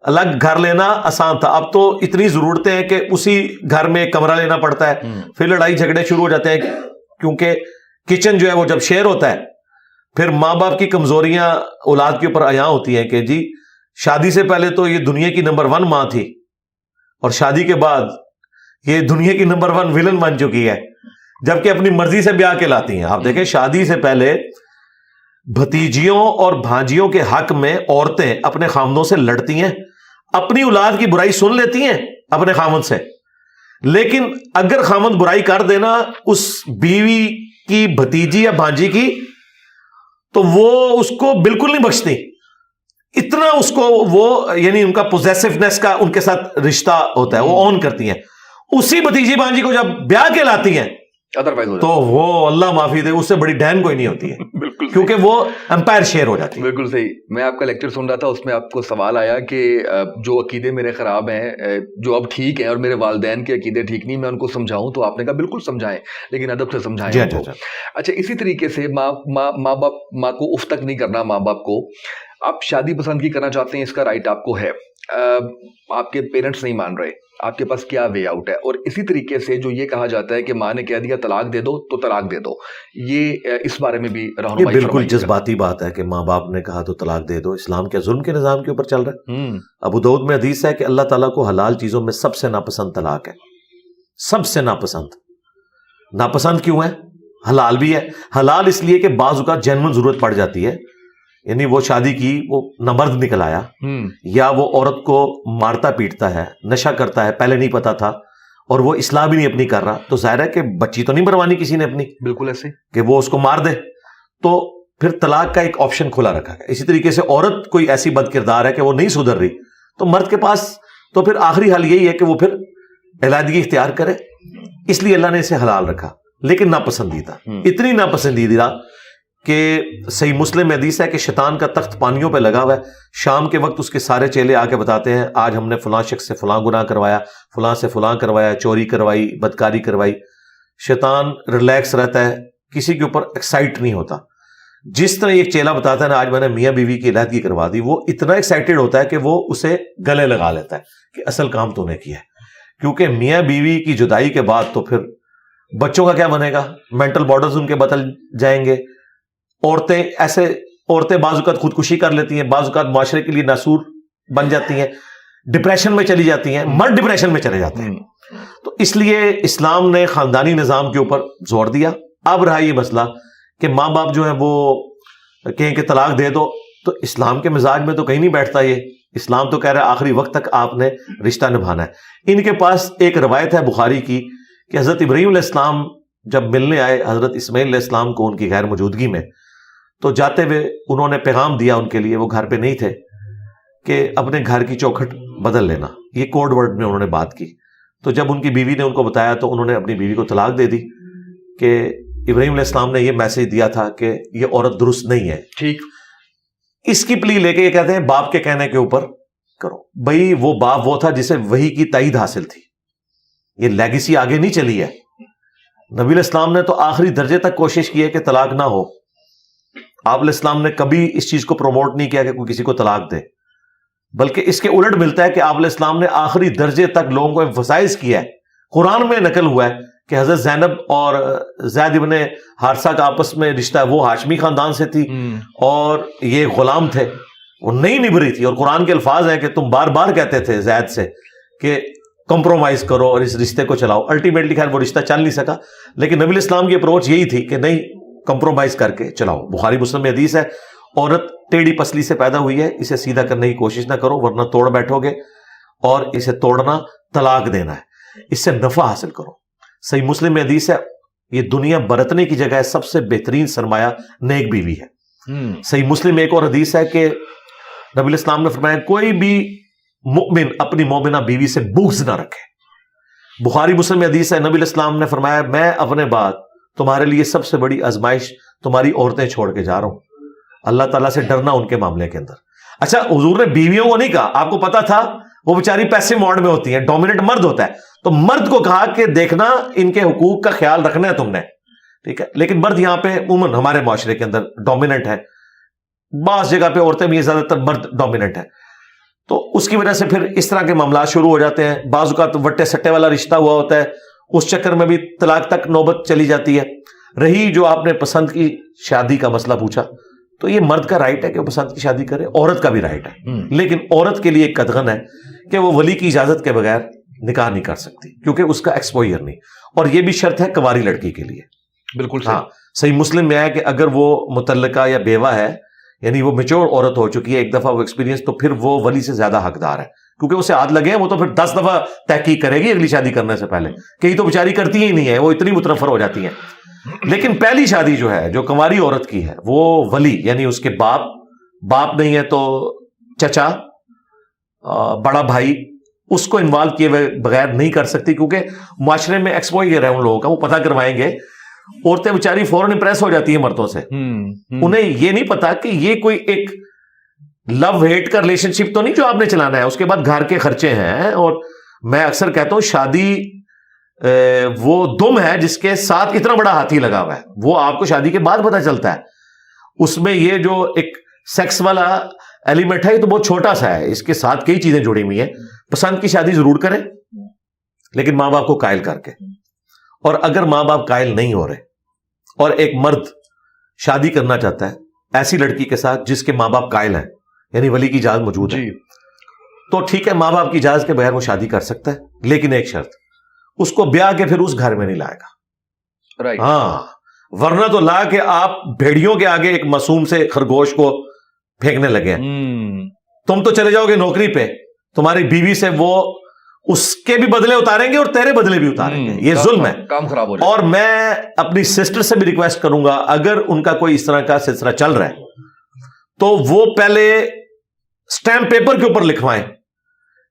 الگ گھر لینا آسان تھا. اب تو اتنی ضرورتیں ہیں کہ اسی گھر میں کمرہ لینا پڑتا ہے، پھر لڑائی جھگڑے شروع ہو جاتے ہیں، کیونکہ کچن جو ہے وہ جب شیئر ہوتا ہے پھر ماں باپ کی کمزوریاں اولاد کے اوپر عیاں ہوتی ہیں کہ جی شادی سے پہلے تو یہ دنیا کی نمبر 1 ماں تھی اور شادی کے بعد یہ دنیا کی نمبر 1 ولن بن چکی ہے، جبکہ اپنی مرضی سے بیاہ کے لاتی ہیں. آپ دیکھیں شادی سے پہلے بھتیجیوں اور بھانجیوں کے حق میں عورتیں اپنے خامدوں سے لڑتی ہیں، اپنی اولاد کی برائی سن لیتی ہیں اپنے خامد سے، لیکن اگر خامد برائی کر دینا اس بیوی کی بھتیجی یا بھانجی کی تو وہ اس کو بالکل نہیں بخشتی. اتنا اس کو وہ یعنی ان کا پوزیسونیس کا ان کے ساتھ رشتہ ہوتا ہے، وہ اون کرتی ہیں. اسی بھتیجی بھانجی کو جب بیاہ کے لاتی ہیں تو وہ اللہ معافی دے اس سے بڑی ڈین کوئی نہیں ہوتی ہے، بالکل، کیونکہ وہ امپائر شیئر ہو جاتی ہے.
بالکل صحیح. میں آپ کا لیکچر سن رہا تھا، اس میں آپ کو سوال آیا کہ جو عقیدے میرے خراب ہیں، جو اب ٹھیک ہیں اور میرے والدین کے عقیدے ٹھیک نہیں، میں ان کو سمجھاؤں، تو آپ نے کہا بالکل سمجھائیں، لیکن ادب سے سمجھائیں. اچھا، اسی طریقے سے ماں کو اف تک نہیں کرنا. ماں باپ کو آپ شادی پسند کی کرنا چاہتے ہیں، اس کا رائٹ آپ کو ہے، آپ کے پیرنٹس نہیں مان رہے، آپ کے پاس کیا وے آؤٹ ہے؟ اور اسی طریقے سے جو یہ کہا جاتا ہے کہ ماں نے کہہ دیا طلاق دے دو تو طلاق دے دو، یہ اس بارے میں بھی رہنمائی.
بالکل جذباتی بات ہے کہ ماں باپ نے کہا تو طلاق دے دو. اسلام کیا ظلم کے نظام کے اوپر چل رہا ہے؟ ابو داؤد میں حدیث ہے کہ اللہ تعالیٰ کو حلال چیزوں میں سب سے ناپسند طلاق ہے. سب سے ناپسند. ناپسند کیوں ہے؟ حلال بھی ہے. حلال اس لیے کہ بعض اوقات جنون ضرورت پڑ جاتی ہے، یعنی وہ شادی کی، وہ نہ مرد نکل آیا، یا وہ عورت کو مارتا پیٹتا ہے، نشہ کرتا ہے، پہلے نہیں پتا تھا اور وہ اصلاح بھی نہیں اپنی کر رہا، تو ظاہر ہے کہ بچی تو نہیں بروانی کسی نے اپنی،
بالکل ایسے
کہ وہ اس کو مار دے. تو پھر طلاق کا ایک آپشن کھلا رکھا ہے. اسی طریقے سے عورت کوئی ایسی بد کردار ہے کہ وہ نہیں سدھر رہی، تو مرد کے پاس تو پھر آخری حل یہی ہے کہ وہ پھر علیحدگی اختیار کرے. اس لیے اللہ نے اسے حلال رکھا، لیکن ناپسندیدہ. اتنی ناپسندیدہ کہ صحیح مسلم میں حدیث ہے کہ شیطان کا تخت پانیوں پہ لگا ہوا ہے. شام کے وقت اس کے سارے چیلے آ کے بتاتے ہیں آج ہم نے فلاں شخص سے فلاں گناہ کروایا، فلاں سے فلاں کروایا، چوری کروائی، بدکاری کروائی. شیطان ریلیکس رہتا ہے، کسی کے اوپر ایکسائٹ نہیں ہوتا. جس طرح ایک چیلا بتاتا ہے نا آج میں نے میاں بیوی کی علیحدگی کروا دی، وہ اتنا ایکسائٹیڈ ہوتا ہے کہ وہ اسے گلے لگا لیتا ہے کہ اصل کام تو نے کیا ہے. کیونکہ میاں بیوی کی جدائی کے بعد تو پھر بچوں کا کیا بنے گا؟ مینٹل بارڈرز ان کے بدل جائیں گے. عورتیں بعض اوقات خودکشی کر لیتی ہیں، بعض اوقات معاشرے کے لیے ناسور بن جاتی ہیں، ڈپریشن میں چلی جاتی ہیں، مرد ڈپریشن میں چلے جاتے ہیں. تو اس لیے اسلام نے خاندانی نظام کے اوپر زور دیا. اب رہا یہ مسئلہ کہ ماں باپ جو ہیں وہ کہیں کہ طلاق دے دو، تو اسلام کے مزاج میں تو کہیں نہیں بیٹھتا یہ. اسلام تو کہہ رہا ہے آخری وقت تک آپ نے رشتہ نبھانا ہے. ان کے پاس ایک روایت ہے بخاری کی کہ حضرت ابراہیم علیہ السلام جب ملنے آئے حضرت اسماعیل علیہ السلام کو ان کی غیر موجودگی میں, تو جاتے ہوئے انہوں نے پیغام دیا ان کے لیے, وہ گھر پہ نہیں تھے, کہ اپنے گھر کی چوکھٹ بدل لینا. یہ کوڈ ورڈ میں انہوں نے بات کی. تو جب ان کی بیوی نے ان کو بتایا تو انہوں نے اپنی بیوی کو طلاق دے دی کہ ابراہیم علیہ السلام نے یہ میسج دیا تھا کہ یہ عورت درست نہیں ہے.
ٹھیک. اس
کی پلی لے کے یہ کہتے ہیں باپ کے کہنے کے اوپر کرو. بھائی وہ باپ وہ تھا جسے وحی کی تائید حاصل تھی, یہ لیگیسی آگے نہیں چلی ہے. نبی علیہ السلام نے تو آخری درجے تک کوشش کی ہے کہ طلاق نہ ہو. آپ علیہ السلام نے کبھی اس چیز کو پروموٹ نہیں کیا کہ کوئی کسی کو طلاق دے, بلکہ اس کے الٹ ملتا ہے کہ آپ علیہ السلام نے آخری درجے تک لوگوں کو ایمفسائز کیا ہے. قرآن میں نقل ہوا ہے کہ حضرت زینب اور زید ابن حارثہ کا آپس میں رشتہ ہے, وہ ہاشمی خاندان سے تھی اور یہ غلام تھے, وہ نہیں نبھ رہی تھی. اور قرآن کے الفاظ ہیں کہ تم بار بار کہتے تھے زید سے کہ کمپرومائز کرو اور اس رشتے کو چلاؤ. الٹیمیٹلی خیر وہ رشتہ چل نہیں سکا, لیکن نبی علیہ السلام کی اپروچ یہی تھی کہ نہیں, کمپرومائز کر کے چلاؤ. بخاری مسلم میں حدیث ہے, عورت ٹیڑھی پسلی سے پیدا ہوئی ہے, اسے سیدھا کرنے کی کوشش نہ کرو ورنہ توڑ بیٹھو گے, اور اسے توڑنا طلاق دینا ہے, اس سے نفع حاصل کرو. صحیح مسلم میں حدیث ہے, یہ دنیا برتنے کی جگہ ہے, سب سے بہترین سرمایہ نیک بیوی ہے. صحیح مسلم میں ایک اور حدیث ہے کہ نبی علیہ السلام نے فرمایا کوئی بھی مؤمن اپنی مومنہ بیوی سے بغض نہ رکھے. بخاری مسلم میں حدیث ہے, نبی علیہ السلام نے فرمایا میں اپنے بعد تمہارے لیے سب سے بڑی آزمائش تمہاری عورتیں چھوڑ کے جا رہا ہوں, اللہ تعالیٰ سے ڈرنا ان کے معاملے کے اندر. اچھا حضور نے بیویوں کو نہیں کہا, آپ کو پتا تھا وہ بیچاری پیسے موڈ میں ہوتی ہیں, ڈومیننٹ مرد ہوتا ہے, تو مرد کو کہا کہ دیکھنا ان کے حقوق کا خیال رکھنا ہے تم نے, ٹھیک ہے. لیکن مرد یہاں پہ عموماً ہمارے معاشرے کے اندر ڈومیننٹ ہے, بعض جگہ پہ عورتیں بھی, زیادہ تر مرد ڈومیننٹ ہے. تو اس کی وجہ سے پھر اس طرح کے معاملات شروع ہو جاتے ہیں. بعض اوقات وٹے سٹے والا رشتہ ہوا ہوتا ہے, اس چکر میں بھی طلاق تک نوبت چلی جاتی ہے. رہی جو آپ نے پسند کی شادی کا مسئلہ پوچھا, تو یہ مرد کا رائٹ ہے کہ وہ پسند کی شادی کرے, عورت کا بھی رائٹ ہے, لیکن عورت کے لیے ایک قدغن ہے کہ وہ ولی کی اجازت کے بغیر نکاح نہیں کر سکتی, کیونکہ اس کا ایکسپوئر نہیں. اور یہ بھی شرط ہے کنواری لڑکی کے لیے.
بالکل
ہاں, صحیح مسلم میں ہے کہ اگر وہ متعلقہ یا بیوہ ہے, یعنی وہ میچور عورت ہو چکی ہے, ایک دفعہ وہ ایکسپیرینس, تو پھر وہ ولی سے زیادہ حقدار ہے, کیونکہ اسے ہاتھ لگے ہیں, وہ تو پھر 10 دفعہ تحقیق کرے گی اگلی شادی کرنے سے پہلے. کئی تو بیچاری کرتی ہی نہیں ہے, وہ اتنی متنفر ہو جاتی ہیں. لیکن پہلی شادی جو ہے, جو کنواری عورت کی ہے, وہ ولی یعنی اس کے باپ نہیں ہے تو چچا, بڑا بھائی, اس کو انوالو کیے بغیر نہیں کر سکتی, کیونکہ معاشرے میں ایکسپوئر ہے ان لوگوں کا, وہ پتہ کروائیں گے. عورتیں بیچاری فوراً امپریس ہو جاتی ہیں مردوں سے, انہیں یہ نہیں پتا کہ یہ کوئی ایک لو ہیٹ کا ریلیشن شپ تو نہیں جو آپ نے چلانا ہے, اس کے بعد گھر کے خرچے ہیں. اور میں اکثر کہتا ہوں شادی وہ دم ہے جس کے ساتھ اتنا بڑا ہاتھی لگا ہوا ہے, وہ آپ کو شادی کے بعد پتہ چلتا ہے. اس میں یہ جو ایک سیکس والا ایلیمنٹ ہے یہ تو بہت چھوٹا سا ہے, اس کے ساتھ کئی چیزیں جڑی ہوئی ہیں. پسند کی شادی ضرور کریں, لیکن ماں باپ کو قائل کر کے. اور اگر ماں باپ قائل نہیں ہو رہے اور ایک مرد شادی کرنا چاہتا ہے ایسی لڑکی کے ساتھ جس کے ماں باپ قائل ہیں, یعنی ولی کی اجازت موجود ہے, تو ٹھیک ہے, ماں باپ کی اجازت کے بغیر وہ شادی کر سکتا ہے, لیکن ایک شرط, اس کو بیاہ کے پھر اس گھر میں نہیں لائے گا. ہاں, ورنہ تو لا کے آپ بھیڑیوں کے آگے ایک معصوم سے خرگوش کو پھینکنے لگے. تم تو چلے جاؤ گے نوکری پہ, تمہاری بیوی سے وہ اس کے بھی بدلے اتاریں گے اور تیرے بدلے بھی اتاریں گے. یہ ظلم ہے,
کام خراب ہو جائے.
اور میں اپنی سسٹر سے بھی ریکویسٹ کروں گا, اگر ان کا کوئی اس طرح کا سلسلہ چل رہا ہے تو وہ پہلے سٹیمپ پیپر کے اوپر لکھوائیں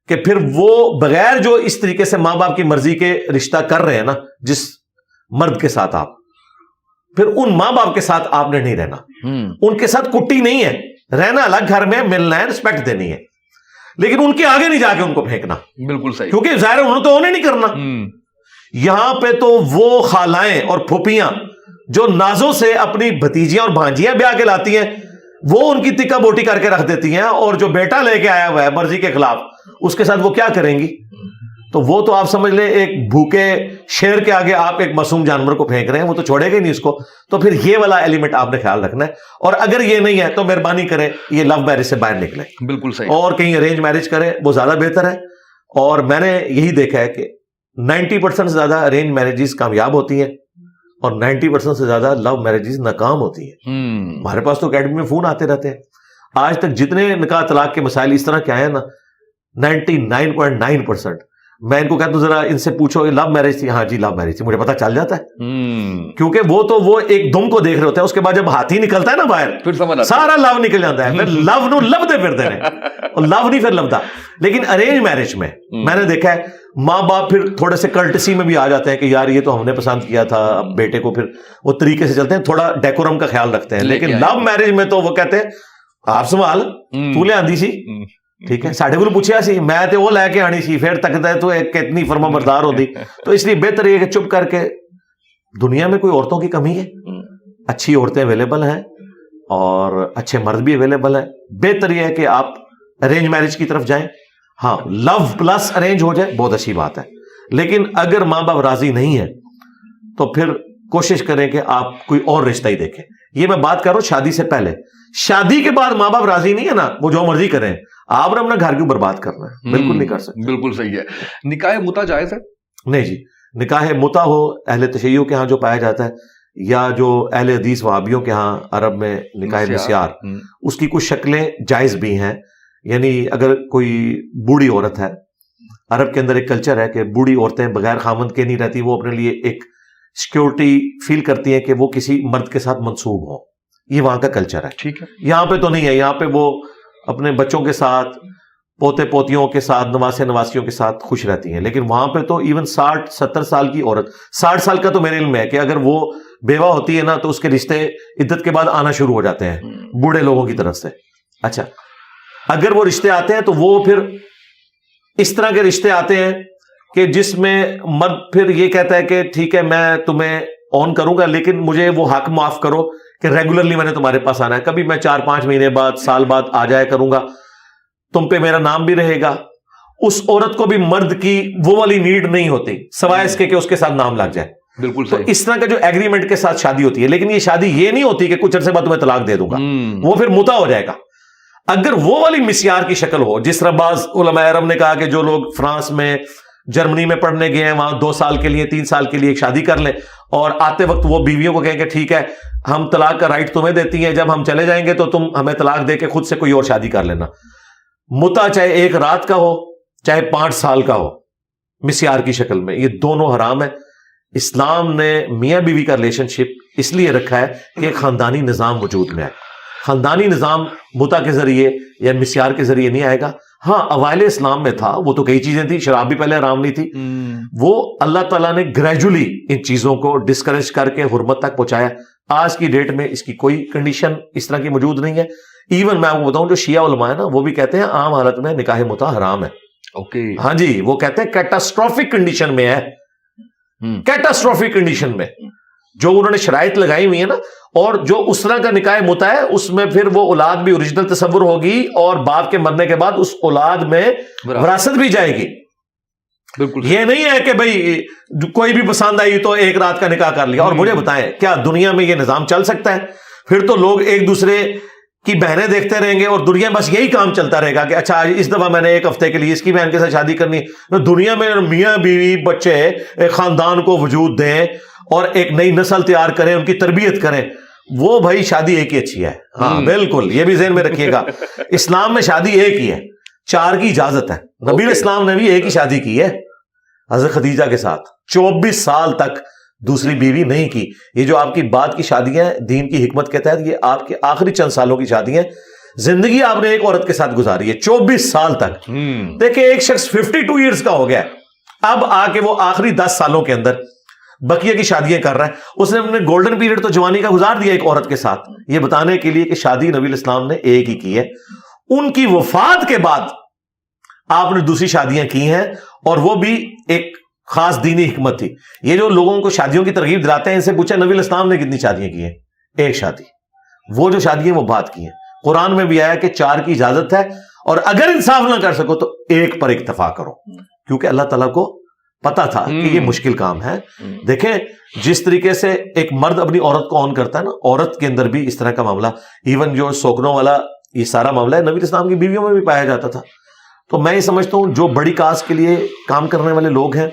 کہ پھر وہ بغیر جو اس طریقے سے ماں باپ کی مرضی کے رشتہ کر رہے ہیں نا جس مرد کے ساتھ, آپ پھر ان ماں باپ کے ساتھ آپ نے نہیں رہنا. ان کے ساتھ کٹی نہیں ہے, رہنا الگ گھر میں, ملنا ہے, رسپیکٹ دینی ہے, لیکن ان کے آگے نہیں جا کے ان کو پھینکنا.
بالکل صحیح,
کیونکہ ظاہر انہوں نے تو انہیں نہیں کرنا. یہاں پہ تو وہ خالائیں اور پھوپھیاں جو نازوں سے اپنی بھتیجیاں اور بھانجیاں بیاہ کے لاتی ہیں, وہ ان کی تکا بوٹی کر کے رکھ دیتی ہیں, اور جو بیٹا لے کے آیا ہوا ہے مرضی کے خلاف, اس کے ساتھ وہ کیا کریں گی؟ تو وہ تو آپ سمجھ لیں ایک بھوکے شیر کے آگے آپ ایک معصوم جانور کو پھینک رہے ہیں, وہ تو چھوڑے گا ہی نہیں اس کو. تو پھر یہ والا ایلیمنٹ آپ نے خیال رکھنا ہے, اور اگر یہ نہیں ہے تو مہربانی کریں یہ لو میرج سے باہر نکلیں.
بالکل صحیح,
اور کہیں ارینج میرج کریں, وہ زیادہ بہتر ہے. اور میں نے یہی دیکھا ہے کہ 90% سے زیادہ ارینج میرجز کامیاب ہوتی ہیں اور 90% سے زیادہ لو میرجز ناکام ہوتی ہیں. ہمارے پاس تو اکیڈمی میں فون آتے رہتے ہیں, آج تک جتنے نکاح طلاق کے مسائل اس طرح کے آئے ہیں نا 99.9%، میں ان کو کہتا ہوں ذرا ان سے پوچھو لو میرج تھی؟ ہاں جی لو میرج تھی، مجھے پتا چل جاتا ہے، کیونکہ وہ ایک دم کو دیکھ رہے ہوتے ہیں، اس کے بعد جب ہاتھی نکلتا ہے نا باہر پھر سارا لو نکل جاتا ہے، پھر لو نو لبدے پھرتے ہیں اور لو نہیں پھر لبدا۔ لیکن ارینج میرج میں میں نے دیکھا ہے ماں باپ پھر تھوڑے سے کرٹسی میں بھی آ جاتے ہیں کہ یار یہ تو ہم نے پسند کیا تھا، اب بیٹے کو پھر وہ طریقے سے چلتے ہیں، تھوڑا ڈیکورم کا خیال رکھتے ہیں۔ لیکن لو میرج میں تو وہ کہتے ہیں آپ سنبھال تو لے آندی سی، ٹھیک ہے ساڈے کو پوچھیا سی، میں تے وہ لے کے آنی سی، پھر تک تو کتنی فرما بردار ہوتی۔ تو اس لیے بہتر یہ کہ چپ کر کے، دنیا میں کوئی عورتوں کی کمی ہے؟ اچھی عورتیں اویلیبل ہیں اور اچھے مرد بھی اویلیبل ہیں، بہتر یہ ہے کہ آپ ارینج میرج کی طرف جائیں۔ ہاں لو پلس ارینج ہو جائے بہت اچھی بات ہے، لیکن اگر ماں باپ راضی نہیں ہے تو پھر کوشش کریں کہ آپ کوئی اور رشتہ ہی دیکھیں۔ یہ میں بات کر رہا ہوں شادی سے پہلے، شادی کے بعد ماں باپ راضی نہیں ہے نا، وہ جو مرضی کریں، آپ نے اپنا گھر کیوں برباد کرنا ہے؟ بالکل نہیں کر سکتے۔
بالکل صحیح ہے۔ نکاح متع جائز ہے؟
نہیں جی، نکاح متع ہو اہل تشیع کے ہاں جو پایا جاتا ہے، یا جو اہل حدیث وہابیوں کے ہاں عرب میں نکاح مسیار، اس کی کچھ شکلیں جائز بھی ہیں۔ یعنی اگر کوئی بوڑھی عورت ہے، عرب کے اندر ایک کلچر ہے کہ بوڑھی عورتیں بغیر خامند کے نہیں رہتی، وہ اپنے لیے ایک سیکیورٹی فیل کرتی ہیں کہ وہ کسی مرد کے ساتھ منسوب ہو، یہ وہاں کا کلچر ہے۔
ٹھیک ہے،
یہاں پہ تو نہیں ہے، یہاں پہ وہ اپنے بچوں کے ساتھ، پوتے پوتیوں کے ساتھ، نواسے نواسیوں کے ساتھ خوش رہتی ہیں۔ لیکن وہاں پہ تو ایون 60-70 سال کی عورت، 60 سال کا تو میرے علم میں ہے کہ اگر وہ بیوہ ہوتی ہے نا تو اس کے رشتے عدت کے بعد آنا شروع ہو جاتے ہیں بوڑھے لوگوں کی طرف سے۔ اچھا، اگر وہ رشتے آتے ہیں تو وہ پھر اس طرح کے رشتے آتے ہیں کہ جس میں مرد پھر یہ کہتا ہے کہ ٹھیک ہے میں تمہیں آن کروں گا، لیکن مجھے وہ حق معاف کرو کہ ریگولرلی میں نے تمہارے پاس آنا ہے، کبھی میں 4-5 مہینے بعد، سال بعد آ جایا کروں گا، تم پہ میرا نام بھی رہے گا۔ اس عورت کو بھی مرد کی وہ والی نیڈ نہیں ہوتی سوائے اس کے کہ اس کے ساتھ نام لگ جائے۔
بالکل
تو اس طرح کا جو ایگریمنٹ کے ساتھ شادی ہوتی ہے، لیکن یہ شادی یہ نہیں ہوتی کہ کچھ عرصے بعد تمہیں طلاق دے دوں گا، وہ پھر متع ہو جائے گا۔ اگر وہ والی مسیار کی شکل ہو، جس طرح بعض علماء عرب نے کہا کہ جو لوگ فرانس میں، جرمنی میں پڑھنے گئے ہیں، وہاں 2 سال کے لیے 3 سال کے لیے ایک شادی کر لیں اور آتے وقت وہ بیویوں کو کہیں کہ ٹھیک ہے ہم طلاق کا رائٹ تمہیں دیتی ہیں، جب ہم چلے جائیں گے تو تم ہمیں طلاق دے کے خود سے کوئی اور شادی کر لینا۔ متع چاہے 1 رات کا ہو چاہے 5 سال کا ہو، مسیار کی شکل میں، یہ دونوں حرام ہے۔ اسلام نے میاں بیوی کا ریلیشن شپ اس لیے رکھا ہے کہ ایک خاندانی نظام وجود میں ہے۔ خاندانی نظام متع کے ذریعے یا مسیار کے ذریعے نہیں آئے گا۔ ہاں اوائل اسلام میں تھا، وہ تو کئی چیزیں تھیں، شراب بھی پہلے حرام نہیں تھی، وہ اللہ تعالیٰ نے گریجولی ان چیزوں کو ڈسکریج کر کے حرمت تک پہنچایا۔ آج کی ڈیٹ میں اس کی کوئی کنڈیشن اس طرح کی موجود نہیں ہے۔ ایون میں آپ کو بتاؤں جو شیعہ علماء ہیں نا، وہ بھی کہتے ہیں عام حالت میں نکاح متع حرام ہے۔
اوکے،
ہاں جی، وہ کہتے ہیں کیٹاسٹروفک کنڈیشن میں ہے، کیٹاسٹروفک کنڈیشن میں جو انہوں نے شرائط لگائی ہوئی ہے نا، اور جو اس طرح کا نکاح متع ہے اس میں پھر وہ اولاد بھی اوریجنل تصور ہوگی اور باپ کے مرنے کے بعد اس اولاد میں وراثت بھی جائے گی۔
بالکل،
یہ نہیں ہے کہ بھئی کوئی بھی پسند آئی تو 1 رات کا نکاح کر لیا۔ اور مجھے بتائیں کیا دنیا میں یہ نظام چل سکتا ہے؟ پھر تو لوگ ایک دوسرے کی بہنیں دیکھتے رہیں گے اور دنیا بس یہی کام چلتا رہے گا کہ اچھا اس دفعہ میں نے 1 ہفتے کے لیے اس کی بہن کے ساتھ شادی کرنی۔ دنیا میں میاں بیوی بچے ایک خاندان کو وجود دیں اور ایک نئی نسل تیار کریں، ان کی تربیت کریں، وہ بھائی شادی ایک ہی اچھی ہے۔ ہاں بالکل، یہ بھی ذہن میں رکھیے گا، اسلام میں شادی ایک ہی ہے، 4 کی اجازت ہے۔ نبی اسلام نے بھی ایک ہی شادی کی ہے حضرت خدیجہ کے ساتھ، 24 سال تک دوسری بیوی نہیں کی۔ یہ جو آپ کی بعد کی شادیاں ہیں دین کی حکمت کے تحت، یہ آپ کے آخری چند سالوں کی شادیاں، زندگی آپ نے ایک عورت کے ساتھ گزاری ہے 24 سال تک۔ دیکھیں ایک شخص 52 ایئرز کا ہو گیا، اب آ کے وہ آخری 10 سالوں کے اندر بقیہ کی شادیاں کر رہا ہے۔ اس نے اپنے گولڈن پیریڈ تو جوانی کا گزار دیا ایک عورت کے ساتھ، یہ بتانے کے لیے کہ شادی نبی الاسلام نے ایک ہی کی ہے۔ ان کی وفات کے بعد آپ نے دوسری شادیاں کی ہیں، اور وہ بھی ایک خاص دینی حکمت تھی۔ یہ جو لوگوں کو شادیوں کی ترغیب دلاتے ہیں، ان سے پوچھا نبی الاسلام نے کتنی شادیاں کی ہیں؟ 1 شادی۔ وہ جو شادیاں وہ بات کی ہیں، قرآن میں بھی آیا کہ 4 کی اجازت ہے، اور اگر انصاف نہ کر سکو تو 1 پر اکتفا کرو، کیونکہ اللہ تعالیٰ کو پتا تھا کہ یہ مشکل کام ہے۔ دیکھیں جس طریقے سے ایک مرد اپنی عورت کو آن کرتا ہے نا، عورت کے اندر بھی اس طرح کا معاملہ، ایون جو سوکنوں والا یہ سارا معاملہ ہے نبی الاسلام کی بیویوں میں بھی پایا جاتا تھا۔ تو میں یہ سمجھتا ہوں جو بڑی کاز کے لیے کام کرنے والے لوگ ہیں،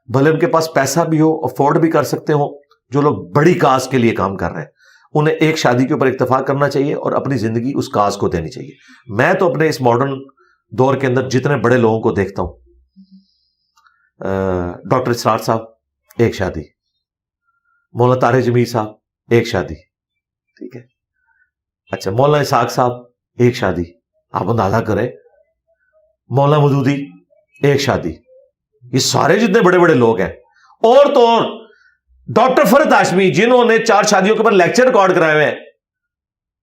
بھلے ان کے پاس پیسہ بھی ہو، افورڈ بھی کر سکتے ہو، جو لوگ بڑی کاز کے لیے کام کر رہے ہیں انہیں ایک شادی کے اوپر اتفاق کرنا چاہیے اور اپنی زندگی اس کاز کو دینی چاہیے. میں تو اپنے اس ماڈرن دور کے اندر جتنے بڑے لوگوں کو دیکھتا ہوں، ڈاکٹر اسرار صاحب ایک شادی، مولانا طارق جمیل صاحب ایک شادی، ٹھیک ہے، اچھا مولانا اسحاق صاحب ایک شادی، آپ اندازہ کریں، مولانا مودودی ایک شادی، یہ سارے جتنے بڑے بڑے لوگ ہیں. اور تو اور ڈاکٹر فرحت ہاشمی جنہوں نے 4 شادیوں کے اوپر لیکچر ریکارڈ کرائے ہوئے ہیں،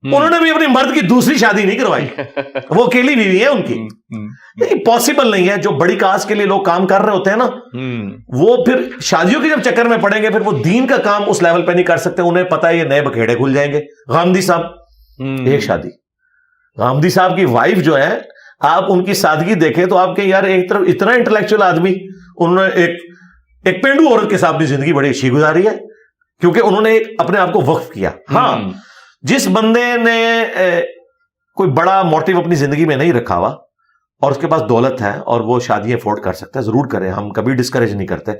انہوں نے بھی اپنی مرد کی دوسری شادی نہیں کروائی، وہ اکیلی بیوی ہے ان کی. نہیں پاسبل نہیں ہے. جو بڑی کاز کے لیے لوگ کام کر رہے ہوتے ہیں نا، وہ پھر شادیوں کے جب چکر میں پڑیں گے پھر وہ دین کا کام اس لیول پہ نہیں کر سکتے. انہیں پتا ہے یہ نئے بکھیڑے کھل جائیں گے. غامدی صاحب ایک شادی، غامدی صاحب کی وائف جو ہے، آپ ان کی سادگی دیکھیں تو آپ کے یار ایک طرف اتنا انٹلیکچوئل آدمی، انہوں نے ایک پینڈو عورت کے ساتھ اپنی زندگی بڑی اچھی گزاری ہے کیونکہ انہوں نے اپنے آپ کو وقف کیا. ہاں جس بندے نے کوئی بڑا موٹیو اپنی زندگی میں نہیں رکھا ہوا اور اس کے پاس دولت ہے اور وہ شادیاں افورڈ کر سکتا ہے، ضرور کریں، ہم کبھی ڈسکریج نہیں کرتے.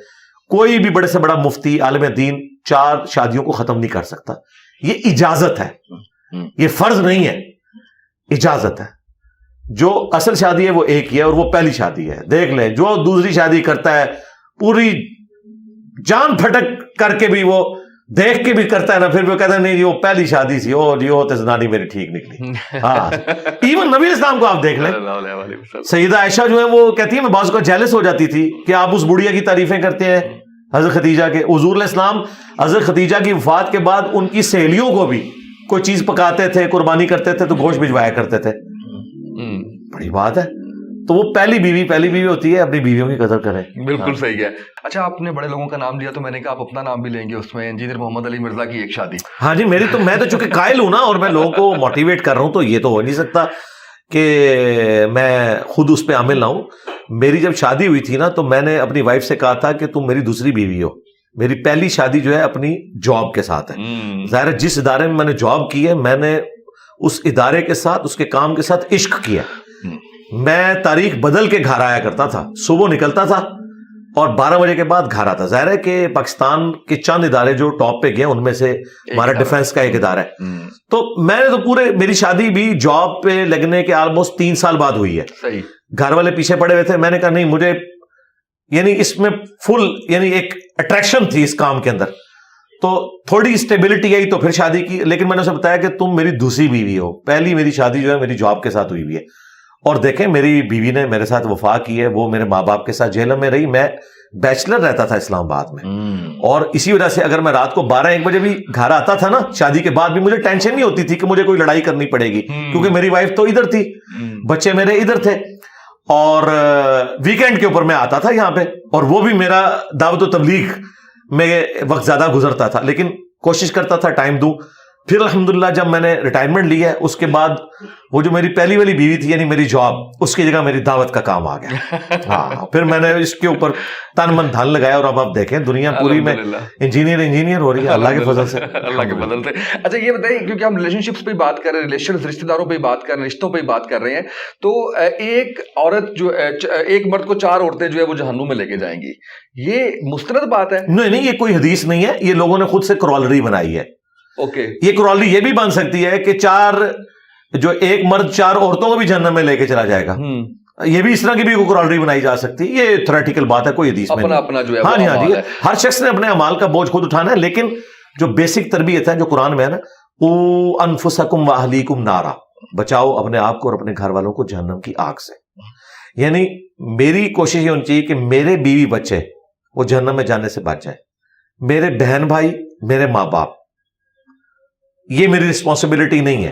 کوئی بھی بڑے سے بڑا مفتی عالم دین 4 شادیوں کو ختم نہیں کر سکتا. یہ اجازت ہے، یہ فرض نہیں ہے، اجازت ہے. جو اصل شادی ہے وہ ایک ہی ہے اور وہ پہلی شادی ہے. دیکھ لیں جو دوسری شادی کرتا ہے پوری جان پھٹک کر کے بھی وہ دیکھ کے بھی کرتا ہے نا، پھر وہ کہتا ہے نہیں جی وہ پہلی شادی تھی، او جی وہ تو زنانی میری ٹھیک نکلی. ہاں ایون نبی اسلام کو آپ دیکھ لیں، سیدہ عائشہ جو ہے وہ کہتی ہے میں بعض کو جیلس ہو جاتی تھی کہ آپ اس بڑھیا کی تعریفیں کرتے ہیں حضرت خدیجہ کے. حضور علیہ السلام حضرت خدیجہ کی وفات کے بعد ان کی سہیلیوں کو بھی کوئی چیز پکاتے تھے، قربانی کرتے تھے تو گوشت بھجوایا کرتے تھے. بڑی بات ہے. تو وہ پہلی بیوی ہوتی ہے، اپنی بیویوں کی قدر کریں.
بالکل صحیح ہے. اچھا آپ نے بڑے لوگوں کا نام لیا تو میں نے کہا آپ اپنا نام بھی لیں گے اس میں. انجینئر محمد علی مرزا کی ایک شادی.
ہاں جی میں تو چونکہ قائل ہوں نا اور میں لوگوں کو موٹیویٹ کر رہا ہوں تو یہ تو ہو نہیں سکتا کہ میں خود اس پہ عامل نہ ہوں. میری جب شادی ہوئی تھی نا تو میں نے اپنی وائف سے کہا تھا کہ تم میری دوسری بیوی ہو. میری پہلی شادی جو ہے اپنی جاب کے ساتھ ہے. ظاہر ہے جس ادارے میں نے جاب کی ہے میں نے اس ادارے کے ساتھ، اس کے کام کے ساتھ عشق کیا. میں تاریخ بدل کے گھر آیا کرتا تھا، صبح نکلتا تھا اور 12 بجے کے بعد گھر آتا. ظاہر ہے کہ پاکستان کے چند ادارے جو ٹاپ پہ گئے ان میں سے ہمارا ڈیفنس کا ایک ادارہ ہے. تو میں نے تو میری شادی بھی جاب پہ لگنے کے آلموسٹ 3 سال بعد ہوئی ہے.
صحیح.
گھر والے پیچھے پڑے ہوئے تھے. میں نے کہا نہیں مجھے یعنی اس میں فل یعنی ایک اٹریکشن تھی اس کام کے اندر، تو تھوڑی اسٹیبلٹی آئی تو پھر شادی کی. لیکن میں نے اسے بتایا کہ تم میری دوسری بیوی ہو، پہلی میری شادی جو ہے میری جاب کے ساتھ ہوئی ہوئی ہے. اور دیکھیں میری بیوی نے میرے ساتھ وفا کی ہے، وہ میرے ماں باپ کے ساتھ جہلم میں رہی. میں بیچلر رہتا تھا اسلام آباد میں اور اسی وجہ سے اگر میں رات کو 12-1 بجے بھی گھر آتا تھا نا شادی کے بعد بھی مجھے ٹینشن نہیں ہوتی تھی کہ مجھے کوئی لڑائی کرنی پڑے گی کیونکہ میری وائف تو ادھر تھی، بچے میرے ادھر تھے. اور ویکینڈ کے اوپر میں آتا تھا یہاں پہ اور وہ بھی میرا دعوت و تبلیغ میں وقت زیادہ گزرتا تھا، لیکن کوشش کرتا تھا ٹائم دوں. پھر الحمدللہ جب میں نے ریٹائرمنٹ لی ہے اس کے بعد وہ جو میری پہلی والی بیوی تھی یعنی میری جاب، اس کی جگہ میری دعوت کا کام آ گیا. ہاں پھر میں نے اس کے اوپر تن من دھن لگایا اور اب آپ دیکھیں دنیا پوری میں انجینئر ہو رہی ہے اللہ کے فضل سے.
اللہ کے فضل سے. اچھا یہ بتائیے کیونکہ ہم ریلیشن شپس پہ بات کر رہے ہیں، ریلیشن رشتہ داروں پہ بات کر رہے ہیں، رشتوں پہ بات کر رہے ہیں، تو ایک عورت جو ایک مرد کو 4 عورتیں جو ہے وہ جہنم میں لے کے جائیں گی، یہ مستند بات ہے؟
نہیں یہ کوئی حدیث نہیں ہے، یہ لوگوں نے خود سے کرولری بنائی ہے. یہ کرولری یہ بھی بن سکتی ہے کہ ایک مرد 4 عورتوں کو بھی جہنم میں لے کے چلا جائے گا. یہ بھی اس طرح کی بھی کرولری بنائی جا سکتی ہے. یہ تھیوریٹیکل بات ہے، کوئی حدیث میں
اپنا جو ہے
ہاں جی ہر شخص نے اپنے اعمال کا بوجھ خود اٹھانا ہے. لیکن جو بیسک تربیت ہے جو قرآن میں ہے نا، قوا انفسکم واہلیکم نارا، بچاؤ اپنے آپ کو اور اپنے گھر والوں کو جہنم کی آگ سے. یعنی میری کوشش یہ ہونی چاہیے کہ میرے بیوی بچے وہ جہنم میں جانے سے بچ جائیں. میرے بہن بھائی، میرے ماں باپ، یہ میری رسپانسبلٹی نہیں ہے.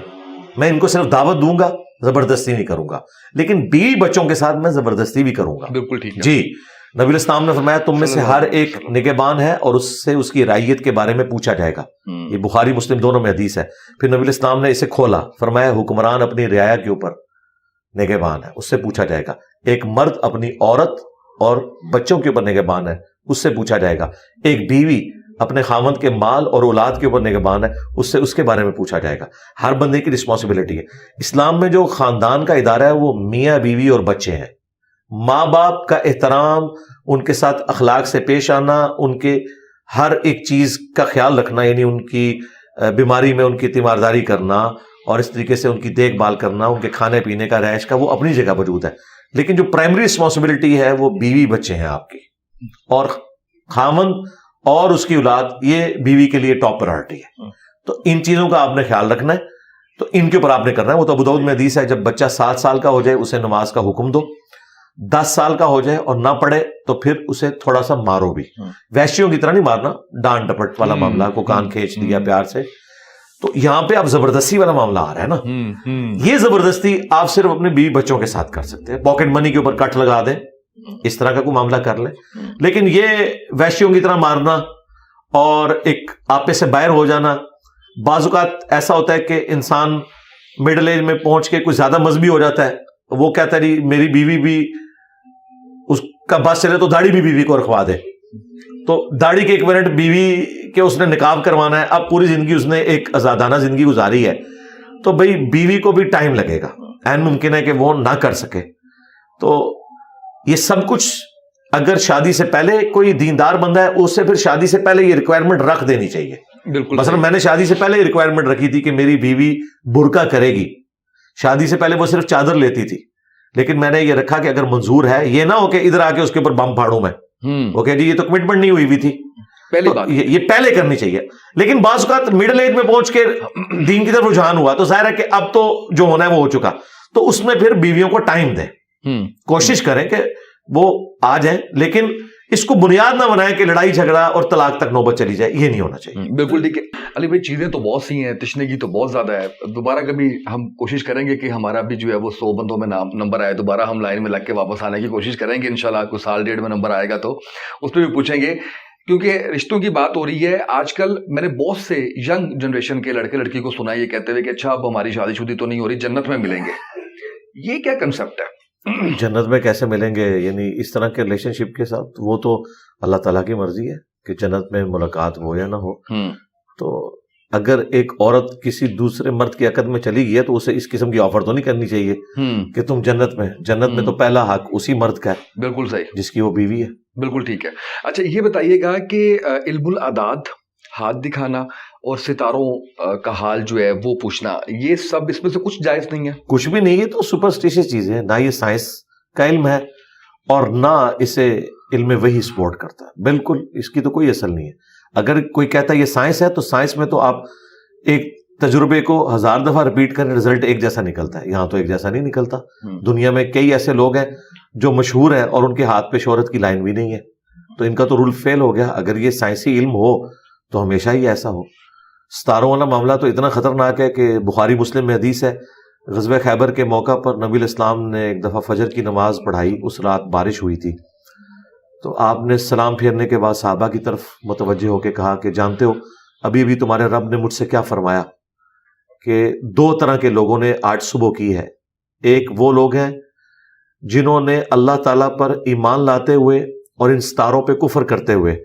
میں ان کو صرف دعوت دوں گا، زبردستی نہیں کروں گا، لیکن بیوی بچوں کے ساتھ میں زبردستی بھی کروں گا.
بالکل ٹھیک ہے
جی. نبی اسلام نے فرمایا تم میں سے ہر ایک نگہبان ہے اور اس سے اس کی رعیت کے بارے میں پوچھا جائے گا. یہ بخاری مسلم دونوں میں حدیث ہے. پھر نبی اسلام نے اسے کھولا، فرمایا حکمران اپنی رعایا کے اوپر نگہبان ہے، اس سے پوچھا جائے گا. ایک مرد اپنی عورت اور بچوں کے اوپر نگہبان ہے، اس سے پوچھا جائے گا. ایک بیوی اپنے خاوند کے مال اور اولاد کے اوپر نگہبان ہے، اس کے بارے میں پوچھا جائے گا. ہر بندے کی رسپانسبلٹی ہے. اسلام میں جو خاندان کا ادارہ ہے وہ میاں بیوی اور بچے ہیں. ماں باپ کا احترام، ان کے ساتھ اخلاق سے پیش آنا، ان کے ہر ایک چیز کا خیال رکھنا، یعنی ان کی بیماری میں ان کی تیمارداری کرنا اور اس طریقے سے ان کی دیکھ بھال کرنا، ان کے کھانے پینے کا، رہائش کا، وہ اپنی جگہ موجود ہے، لیکن جو پرائمری رسپانسبلٹی ہے وہ بیوی بچے ہیں آپ کی، اور خاوند اور اس کی اولاد یہ بیوی کے لیے ٹاپ پرائرٹی ہے. تو ان چیزوں کا آپ نے خیال رکھنا ہے، تو ان کے اوپر آپ نے کرنا ہے. وہ تو ابو داؤد میں حدیث ہے، جب بچہ 7 سال کا ہو جائے اسے نماز کا حکم دو، 10 سال کا ہو جائے اور نہ پڑھے تو پھر اسے تھوڑا سا مارو بھی، وحشیوں کی طرح نہیں مارنا، ڈانٹ ڈپٹ والا معاملہ کو کان کھینچ دیا پیار سے. تو یہاں پہ اب زبردستی والا معاملہ آ رہا ہے نا. یہ زبردستی آپ صرف اپنے بیوی بچوں کے ساتھ کر سکتے ہیں، پاکٹ منی کے اوپر کٹ لگا دیں، اس طرح کا کوئی معاملہ کر لیں. لیکن یہ وحشیوں کی طرح مارنا اور ایک آپے سے باہر ہو جانا، بعض اوقات ایسا ہوتا ہے کہ انسان مڈل ایج میں پہنچ کے کچھ زیادہ مذہبی ہو جاتا ہے، وہ کہتا ہے جی میری بیوی بھی، اس کا بس چلے تو داڑھی بھی بیوی کو رکھوا دے، تو داڑھی کے 1 منٹ بیوی کے اس نے نقاب کروانا ہے. اب پوری زندگی اس نے ایک آزادانہ زندگی گزاری ہے، تو بھئی بیوی کو بھی ٹائم لگے گا، عین ممکن ہے کہ وہ نہ کر سکے. تو یہ سب کچھ اگر شادی سے پہلے کوئی دیندار بندہ ہے، اس سے پھر شادی سے پہلے یہ ریکوائرمنٹ رکھ دینی چاہیے.
بالکل.
مثلا میں نے شادی سے پہلے یہ ریکوائرمنٹ رکھی تھی کہ میری بیوی برقع کرے گی. شادی سے پہلے وہ صرف چادر لیتی تھی، لیکن میں نے یہ رکھا کہ اگر منظور ہے، یہ نہ ہو کہ ادھر آ کے اس کے اوپر بم پھاڑوں میں، اوکے جی یہ تو کمٹمنٹ نہیں ہوئی تھی
پہلی بات،
یہ پہلے کرنی چاہیے. لیکن بعض اوقات مڈل ایج میں پہنچ کے دین کی طرف رجحان ہوا تو ظاہر ہے کہ اب تو جو ہونا ہے وہ ہو چکا. تو اس میں پھر بیویوں کو ٹائم دیں، کوشش کریں کہ وہ آ جائیں، لیکن اس کو بنیاد نہ بنائیں کہ لڑائی جھگڑا اور طلاق تک نوبت چلی جائے. یہ نہیں ہونا چاہیے.
بالکل ٹھیک ہے علی بھائی، چیزیں تو بہت سی ہیں، تشنگی تو بہت زیادہ ہے. دوبارہ کبھی ہم کوشش کریں گے کہ ہمارا بھی جو ہے وہ 100 بندوں میں نمبر آئے، دوبارہ ہم لائن میں لگ کے واپس آنے کی کوشش کریں گے انشاءاللہ. کوئی سال ڈیڑھ میں نمبر آئے گا تو اس پہ بھی پوچھیں گے، کیونکہ رشتوں کی بات ہو رہی ہے. آج کل میں نے بہت سے ینگ جنریشن کے لڑکے لڑکی کو سنا یہ کہتے ہوئے کہ اچھا اب ہماری شادی شدی تو نہیں ہو رہی، جنت میں ملیں گے. یہ کیا کنسپٹ ہے؟
جنت میں کیسے ملیں گے؟ یعنی اس طرح کے ریلیشن شپ کے ساتھ وہ تو اللہ تعالیٰ کی مرضی ہے کہ جنت میں ملاقات ہو یا نہ ہو. تو اگر ایک عورت کسی دوسرے مرد کی عقد میں چلی گئی ہے تو اسے اس قسم کی آفر تو نہیں کرنی چاہیے کہ تم جنت میں تو پہلا حق اسی مرد کا ہے.
بالکل صحیح،
جس کی وہ بیوی ہے.
بالکل ٹھیک ہے. اچھا یہ بتائیے گا کہ علم الاعداد، ہاتھ دکھانا اور ستاروں کا حال جو ہے وہ پوچھنا، یہ سب اس میں سے کچھ جائز نہیں ہے؟
کچھ بھی نہیں ہے. تو سپرسٹیشس چیزیں ہیں، نہ یہ سائنس کا علم ہے اور نہ اسے علم وحی سپورٹ کرتا ہے. بالکل اس کی تو کوئی اصل نہیں ہے. اگر کوئی کہتا ہے یہ سائنس ہے، تو سائنس میں تو آپ ایک تجربے کو 1000 دفعہ ریپیٹ کریں، رزلٹ ایک جیسا نکلتا ہے. یہاں تو ایک جیسا نہیں نکلتا. دنیا میں کئی ایسے لوگ ہیں جو مشہور ہیں اور ان کے ہاتھ پہ شہرت کی لائن بھی نہیں ہے، تو ان کا تو رول فیل ہو گیا. اگر یہ سائنسی علم ہو تو ہمیشہ ہی ایسا ہو. ستاروں والا معاملہ تو اتنا خطرناک ہے کہ بخاری مسلم میں حدیث ہے، غزوہ خیبر کے موقع پر نبی علیہ السلام نے ایک دفعہ فجر کی نماز پڑھائی. اس رات بارش ہوئی تھی، تو آپ نے سلام پھیرنے کے بعد صحابہ کی طرف متوجہ ہو کے کہا کہ جانتے ہو ابھی ابھی تمہارے رب نے مجھ سے کیا فرمایا، کہ 2 طرح کے لوگوں نے آج صبح کی ہے. ایک وہ لوگ ہیں جنہوں نے اللہ تعالیٰ پر ایمان لاتے ہوئے اور ان ستاروں پہ کفر کرتے ہوئے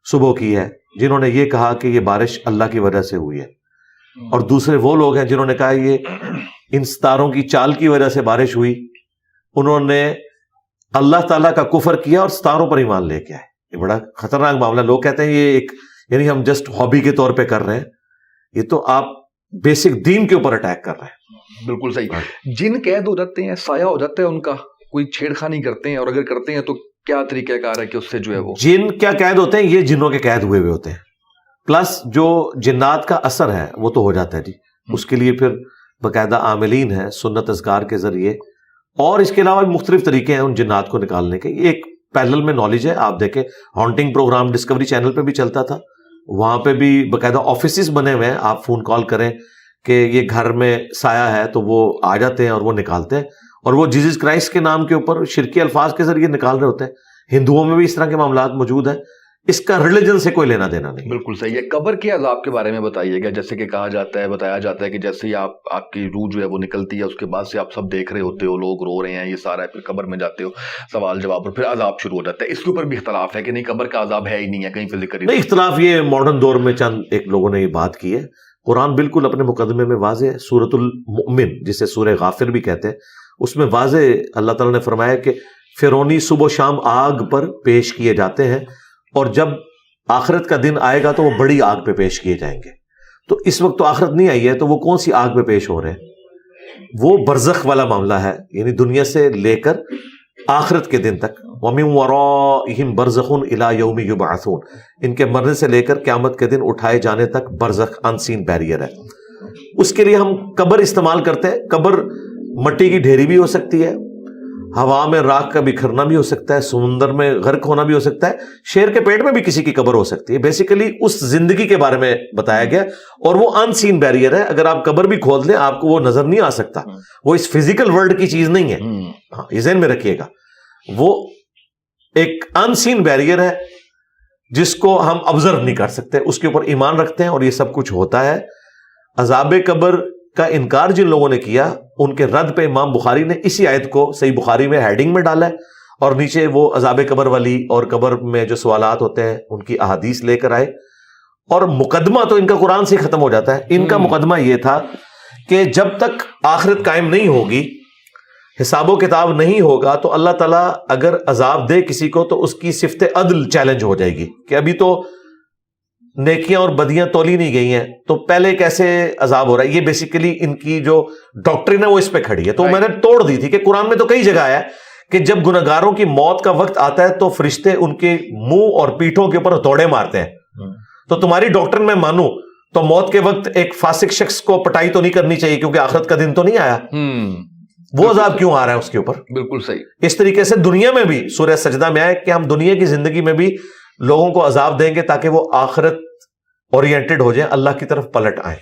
صبح کی ہے، جنہوں نے یہ کہا کہ یہ بارش اللہ کی وجہ سے ہوئی ہے. اور دوسرے وہ لوگ ہیں جنہوں نے کہا یہ ان ستاروں کی چال کی وجہ سے بارش ہوئی. انہوں نے اللہ تعالیٰ کا کفر کیا اور ستاروں پر ایمان لے کے آئے. یہ بڑا خطرناک معاملہ. لوگ کہتے ہیں یہ ایک یعنی ہم جسٹ ہابی کے طور پہ کر رہے ہیں، یہ تو آپ بیسک دین کے اوپر اٹیک کر رہے ہیں.
بالکل صحیح. جن قید ہو جاتے ہیں، سایہ ہو جاتا ہے ان کا، کوئی چھیڑ خانی کرتے ہیں، اور اگر کرتے ہیں تو کیا طریقہ کار ہے کہ اس سے جو ہے وہ
جن کیا قید ہوتے ہیں؟ یہ جنوں کے قید ہوئے ہوتے ہیں. پلس جو جنات کا اثر ہے وہ تو ہو جاتا ہے جی. اس کے لیے پھر باقاعدہ عاملین ہیں سنت اذکار کے ذریعے، اور اس کے علاوہ مختلف طریقے ہیں ان جنات کو نکالنے کے. ایک پیرلل میں نالج ہے. آپ دیکھیں ہانٹنگ پروگرام ڈسکوری چینل پہ بھی چلتا تھا، وہاں پہ بھی باقاعدہ آفیسز بنے ہوئے ہیں. آپ فون کال کریں کہ یہ گھر میں سایہ ہے تو وہ آ جاتے ہیں اور وہ نکالتے ہیں، اور وہ جیزس کرائسٹ کے نام کے اوپر شرکی الفاظ کے ذریعے نکال رہے ہوتے ہیں. ہندوؤں میں بھی اس طرح کے معاملات موجود ہیں. اس کا ریلیجن سے کوئی لینا دینا نہیں.
بالکل صحیح ہے. قبر کے عذاب کے بارے میں بتائیے گا. جیسے کہ کہا جاتا ہے، بتایا جاتا ہے کہ جیسے ہی آپ کی روح جو ہے وہ نکلتی ہے، اس کے بعد سے آپ سب دیکھ رہے ہوتے ہو، لوگ رو رہے ہیں، یہ سارا ہے. پھر قبر میں جاتے ہو، سوال جواب، اور پھر عذاب شروع ہو جاتا ہے. اس کے اوپر بھی اختلاف ہے کہ نہیں قبر کا عذاب ہے ہی نہیں ہے، کہیں پہ ذکر
نہیں. اختلاف یہ ماڈرن دور میں چند ایک لوگوں نے یہ بات کی ہے. قرآن بالکل اپنے مقدمے میں واضح ہے. سورۃ المؤمن جسے سورہ غافر بھی کہتے ہیں، اس میں واضح اللہ تعالیٰ نے فرمایا کہ فرعونی صبح و شام آگ پر پیش کیے جاتے ہیں، اور جب آخرت کا دن آئے گا تو وہ بڑی آگ پہ پیش کیے جائیں گے. تو اس وقت تو آخرت نہیں آئی ہے، تو وہ کون سی آگ پہ پیش ہو رہے ہیں؟ وہ برزخ والا معاملہ ہے، یعنی دنیا سے لے کر آخرت کے دن تک. وَمِن وَرَائِهِمْ بَرْزَخٌ إِلَى يَوْمِ يُبْعَثُونَ، ان کے مرنے سے لے کر قیامت کے دن اٹھائے جانے تک برزخ ان سین بیریئر ہے. اس کے لیے ہم قبر استعمال کرتے ہیں. قبر مٹی کی ڈھیری بھی ہو سکتی ہے، ہوا میں راکھ کا بکھرنا بھی ہو سکتا ہے، سمندر میں غرق ہونا بھی ہو سکتا ہے، شیر کے پیٹ میں بھی کسی کی قبر ہو سکتی ہے. بیسیکلی اس زندگی کے بارے میں بتایا گیا، اور وہ ان سین بیریئر ہے. اگر آپ قبر بھی کھود لیں آپ کو وہ نظر نہیں آ سکتا، وہ اس فزیکل ورلڈ کی چیز نہیں ہے. ہاں، یہ ذہن میں رکھیے گا، وہ ایک ان سین بیریئر ہے جس کو ہم آبزرو نہیں کر سکتے. اس کے اوپر ایمان رکھتے ہیں اور یہ سب کچھ ہوتا ہے. عذاب قبر کا انکار جن لوگوں نے کیا ان کے رد پہ امام بخاری نے اسی آیت کو صحیح بخاری میں ہیڈنگ میں ڈالا ہے، اور نیچے وہ عذاب قبر والی اور قبر میں جو سوالات ہوتے ہیں ان کی احادیث لے کر آئے. اور مقدمہ تو ان کا قرآن سے ختم ہو جاتا ہے. ان کا مقدمہ یہ تھا کہ جب تک آخرت قائم نہیں ہوگی، حساب و کتاب نہیں ہوگا، تو اللہ تعالیٰ اگر عذاب دے کسی کو تو اس کی صفت عدل چیلنج ہو جائے گی کہ ابھی تو نیکیاں اور بدیاں تولی نہیں گئی ہیں تو پہلے کیسے عذاب ہو رہا ہے. یہ بیسیکلی ان کی جو ڈاکٹرین ہے وہ اس پہ کھڑی ہے. تو میں نے توڑ دی تھی کہ قرآن میں تو کئی جگہ آیا ہے کہ جب گنہگاروں کی موت کا وقت آتا ہے تو فرشتے ان کے منہ اور پیٹھوں کے اوپر ہتھوڑے مارتے ہیں. تو تمہاری ڈاکٹرین میں مانوں تو موت کے وقت ایک فاسق شخص کو پٹائی تو نہیں کرنی چاہیے کیونکہ آخرت کا دن تو نہیں آیا. وہ عذاب کیوں آ رہا ہے اس کے اوپر؟
بالکل صحیح.
اس طریقے سے دنیا میں بھی سورہ سجدہ میں آئے کہ ہم دنیا کی زندگی میں بھی لوگوں کو عذاب دیں گے تاکہ وہ آخرت اورینٹڈ ہو جائیں، اللہ کی طرف پلٹ آئیں.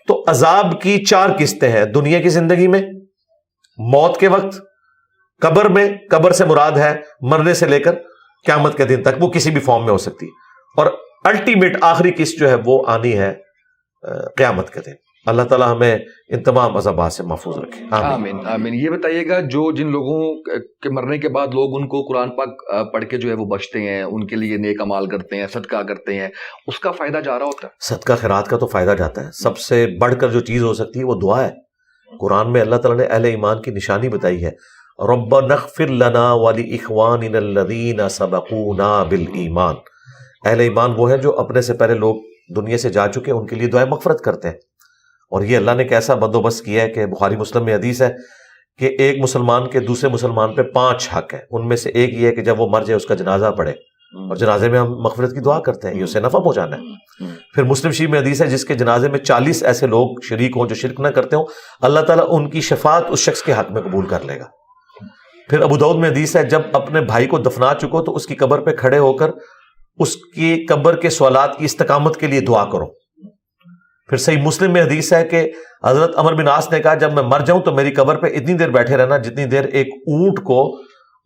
تو عذاب کی 4 قسطیں ہیں دنیا کی زندگی میں، موت کے وقت، قبر میں، قبر سے مراد ہے مرنے سے لے کر قیامت کے دن تک، وہ کسی بھی فارم میں ہو سکتی ہے، اور الٹیمیٹ آخری قسط جو ہے وہ آنی ہے قیامت کے دن. اللہ تعالیٰ ہمیں ان تمام عذابات سے محفوظ رکھے.
آمین آمین. یہ بتائیے گا جن لوگوں کے مرنے کے بعد لوگ ان کو قرآن پاک پڑھ کے جو ہے وہ بچتے ہیں، ان کے لیے نیک اعمال کرتے ہیں، صدقہ کرتے ہیں، اس کا فائدہ جا رہا ہوتا ہے؟
صدقہ خیرات کا تو فائدہ جاتا ہے. سب سے بڑھ کر جو چیز ہو سکتی ہے وہ دعا ہے. قرآن میں اللہ تعالیٰ نے اہل ایمان کی نشانی بتائی ہے، ربنا اغفر لنا ولاخواننا الذین سبقونا بالایمان. اہل ایمان وہ ہیں جو اپنے سے پہلے لوگ دنیا سے جا چکے ان کے لیے دعائیں مغفرت کرتے ہیں. اور یہ اللہ نے کیسا بندوبست کیا ہے کہ بخاری مسلم میں حدیث ہے کہ ایک مسلمان کے دوسرے مسلمان پہ 5 حق ہیں. ان میں سے ایک یہ ہے کہ جب وہ مر جائے اس کا جنازہ پڑھے، اور جنازے میں ہم مغفرت کی دعا کرتے ہیں، یہ اسے نفع پہنچانا ہے. پھر مسلم شریف میں حدیث ہے جس کے جنازے میں 40 ایسے لوگ شریک ہوں جو شرک نہ کرتے ہوں، اللہ تعالیٰ ان کی شفاعت اس شخص کے حق میں قبول کر لے گا. پھر ابو داؤد میں حدیث ہے جب اپنے بھائی کو دفنا چکو تو اس کی قبر پہ کھڑے ہو کر اس کی قبر کے سوالات کی استقامت کے لیے دعا کرو. پھر صحیح مسلم میں حدیث ہے کہ حضرت عمر بن عاص نے کہا جب میں مر جاؤں تو میری قبر پہ اتنی دیر بیٹھے رہنا جتنی دیر ایک اونٹ کو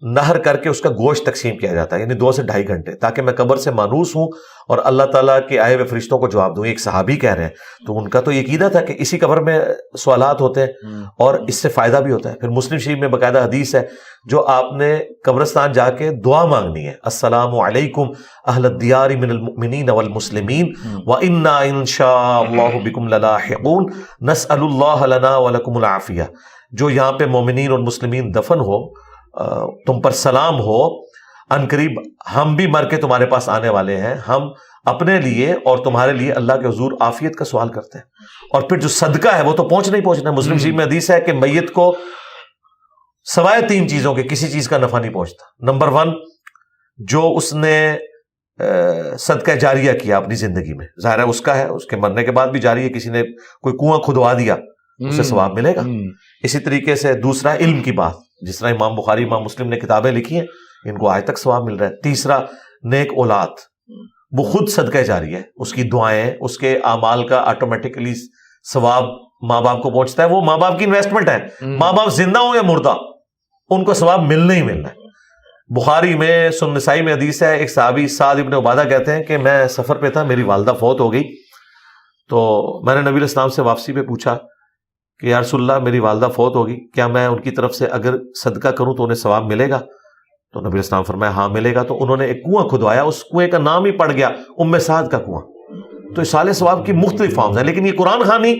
نہر کر کے اس کا گوشت تقسیم کیا جاتا ہے، یعنی 2 سے 2.5 گھنٹے، تاکہ میں قبر سے مانوس ہوں اور اللہ تعالیٰ کے آئے ہوئے فرشتوں کو جواب دوں. ایک صحابی کہہ رہے ہیں تو ان کا تو یہ عقیدہ تھا کہ اسی قبر میں سوالات ہوتے ہیں اور اس سے فائدہ بھی ہوتا ہے. پھر مسلم شریف میں باقاعدہ حدیث ہے جو آپ نے قبرستان جا کے دعا مانگنی ہے، السلام علیکم اہل الدیار من المؤمنین والمسلمین وإنا ان شاء اللہ بکم للاحقون نسأل اللہ لنا ولکم العافیہ. جو یہاں پہ مومنین اور مسلمین دفن ہو، تم پر سلام ہو، عنقریب ہم بھی مر کے تمہارے پاس آنے والے ہیں، ہم اپنے لیے اور تمہارے لیے اللہ کے حضور عافیت کا سوال کرتے ہیں. اور پھر جو صدقہ ہے وہ تو پہنچنا ہی پہنچنا ہے. مسلم شریف میں حدیث ہے کہ میت کو سوائے 3 چیزوں کے کسی چیز کا نفع نہیں پہنچتا. نمبر 1 جو اس نے صدقہ جاریہ کیا اپنی زندگی میں، ظاہر ہے اس کا ہے، اس کے مرنے کے بعد بھی جاری ہے. کسی نے کوئی کنواں کھدوا دیا اسے ثواب ملے گا. اسی طریقے سے دوسرا علم کی بات، جس طرح امام بخاری امام مسلم نے کتابیں لکھی ہیں ان کو آج تک ثواب مل رہا ہے. تیسرا نیک اولاد، وہ خود صدقہ جاری ہے، اس کی دعائیں، اس کے اعمال کا آٹومیٹکلی ثواب ماں باپ کو پہنچتا ہے. وہ ماں باپ کی انویسٹمنٹ ہے، ماں باپ زندہ ہوں یا مردہ ان کو ثواب ملنا ہی ملنا ہے. بخاری میں سنن نسائی میں حدیث ہے، ایک صحابی سعد ابن عبادہ کہتے ہیں کہ میں سفر پہ تھا، میری والدہ فوت ہو گئی، تو میں نے نبی علیہ السلام سے واپسی پہ پوچھا کہ یا رسول اللہ میری والدہ فوت ہوگی، کیا میں ان کی طرف سے اگر صدقہ کروں تو انہیں ثواب ملے گا؟ تو نبی علیہ السلام فرمایا ہاں ملے گا. تو انہوں نے ایک کنواں کھدوایا، اس کنویں کا نام ہی پڑ گیا ام سعد کا کنواں. تو اصال ثواب کی مختلف فارمز ہیں، لیکن یہ قرآن خوانی،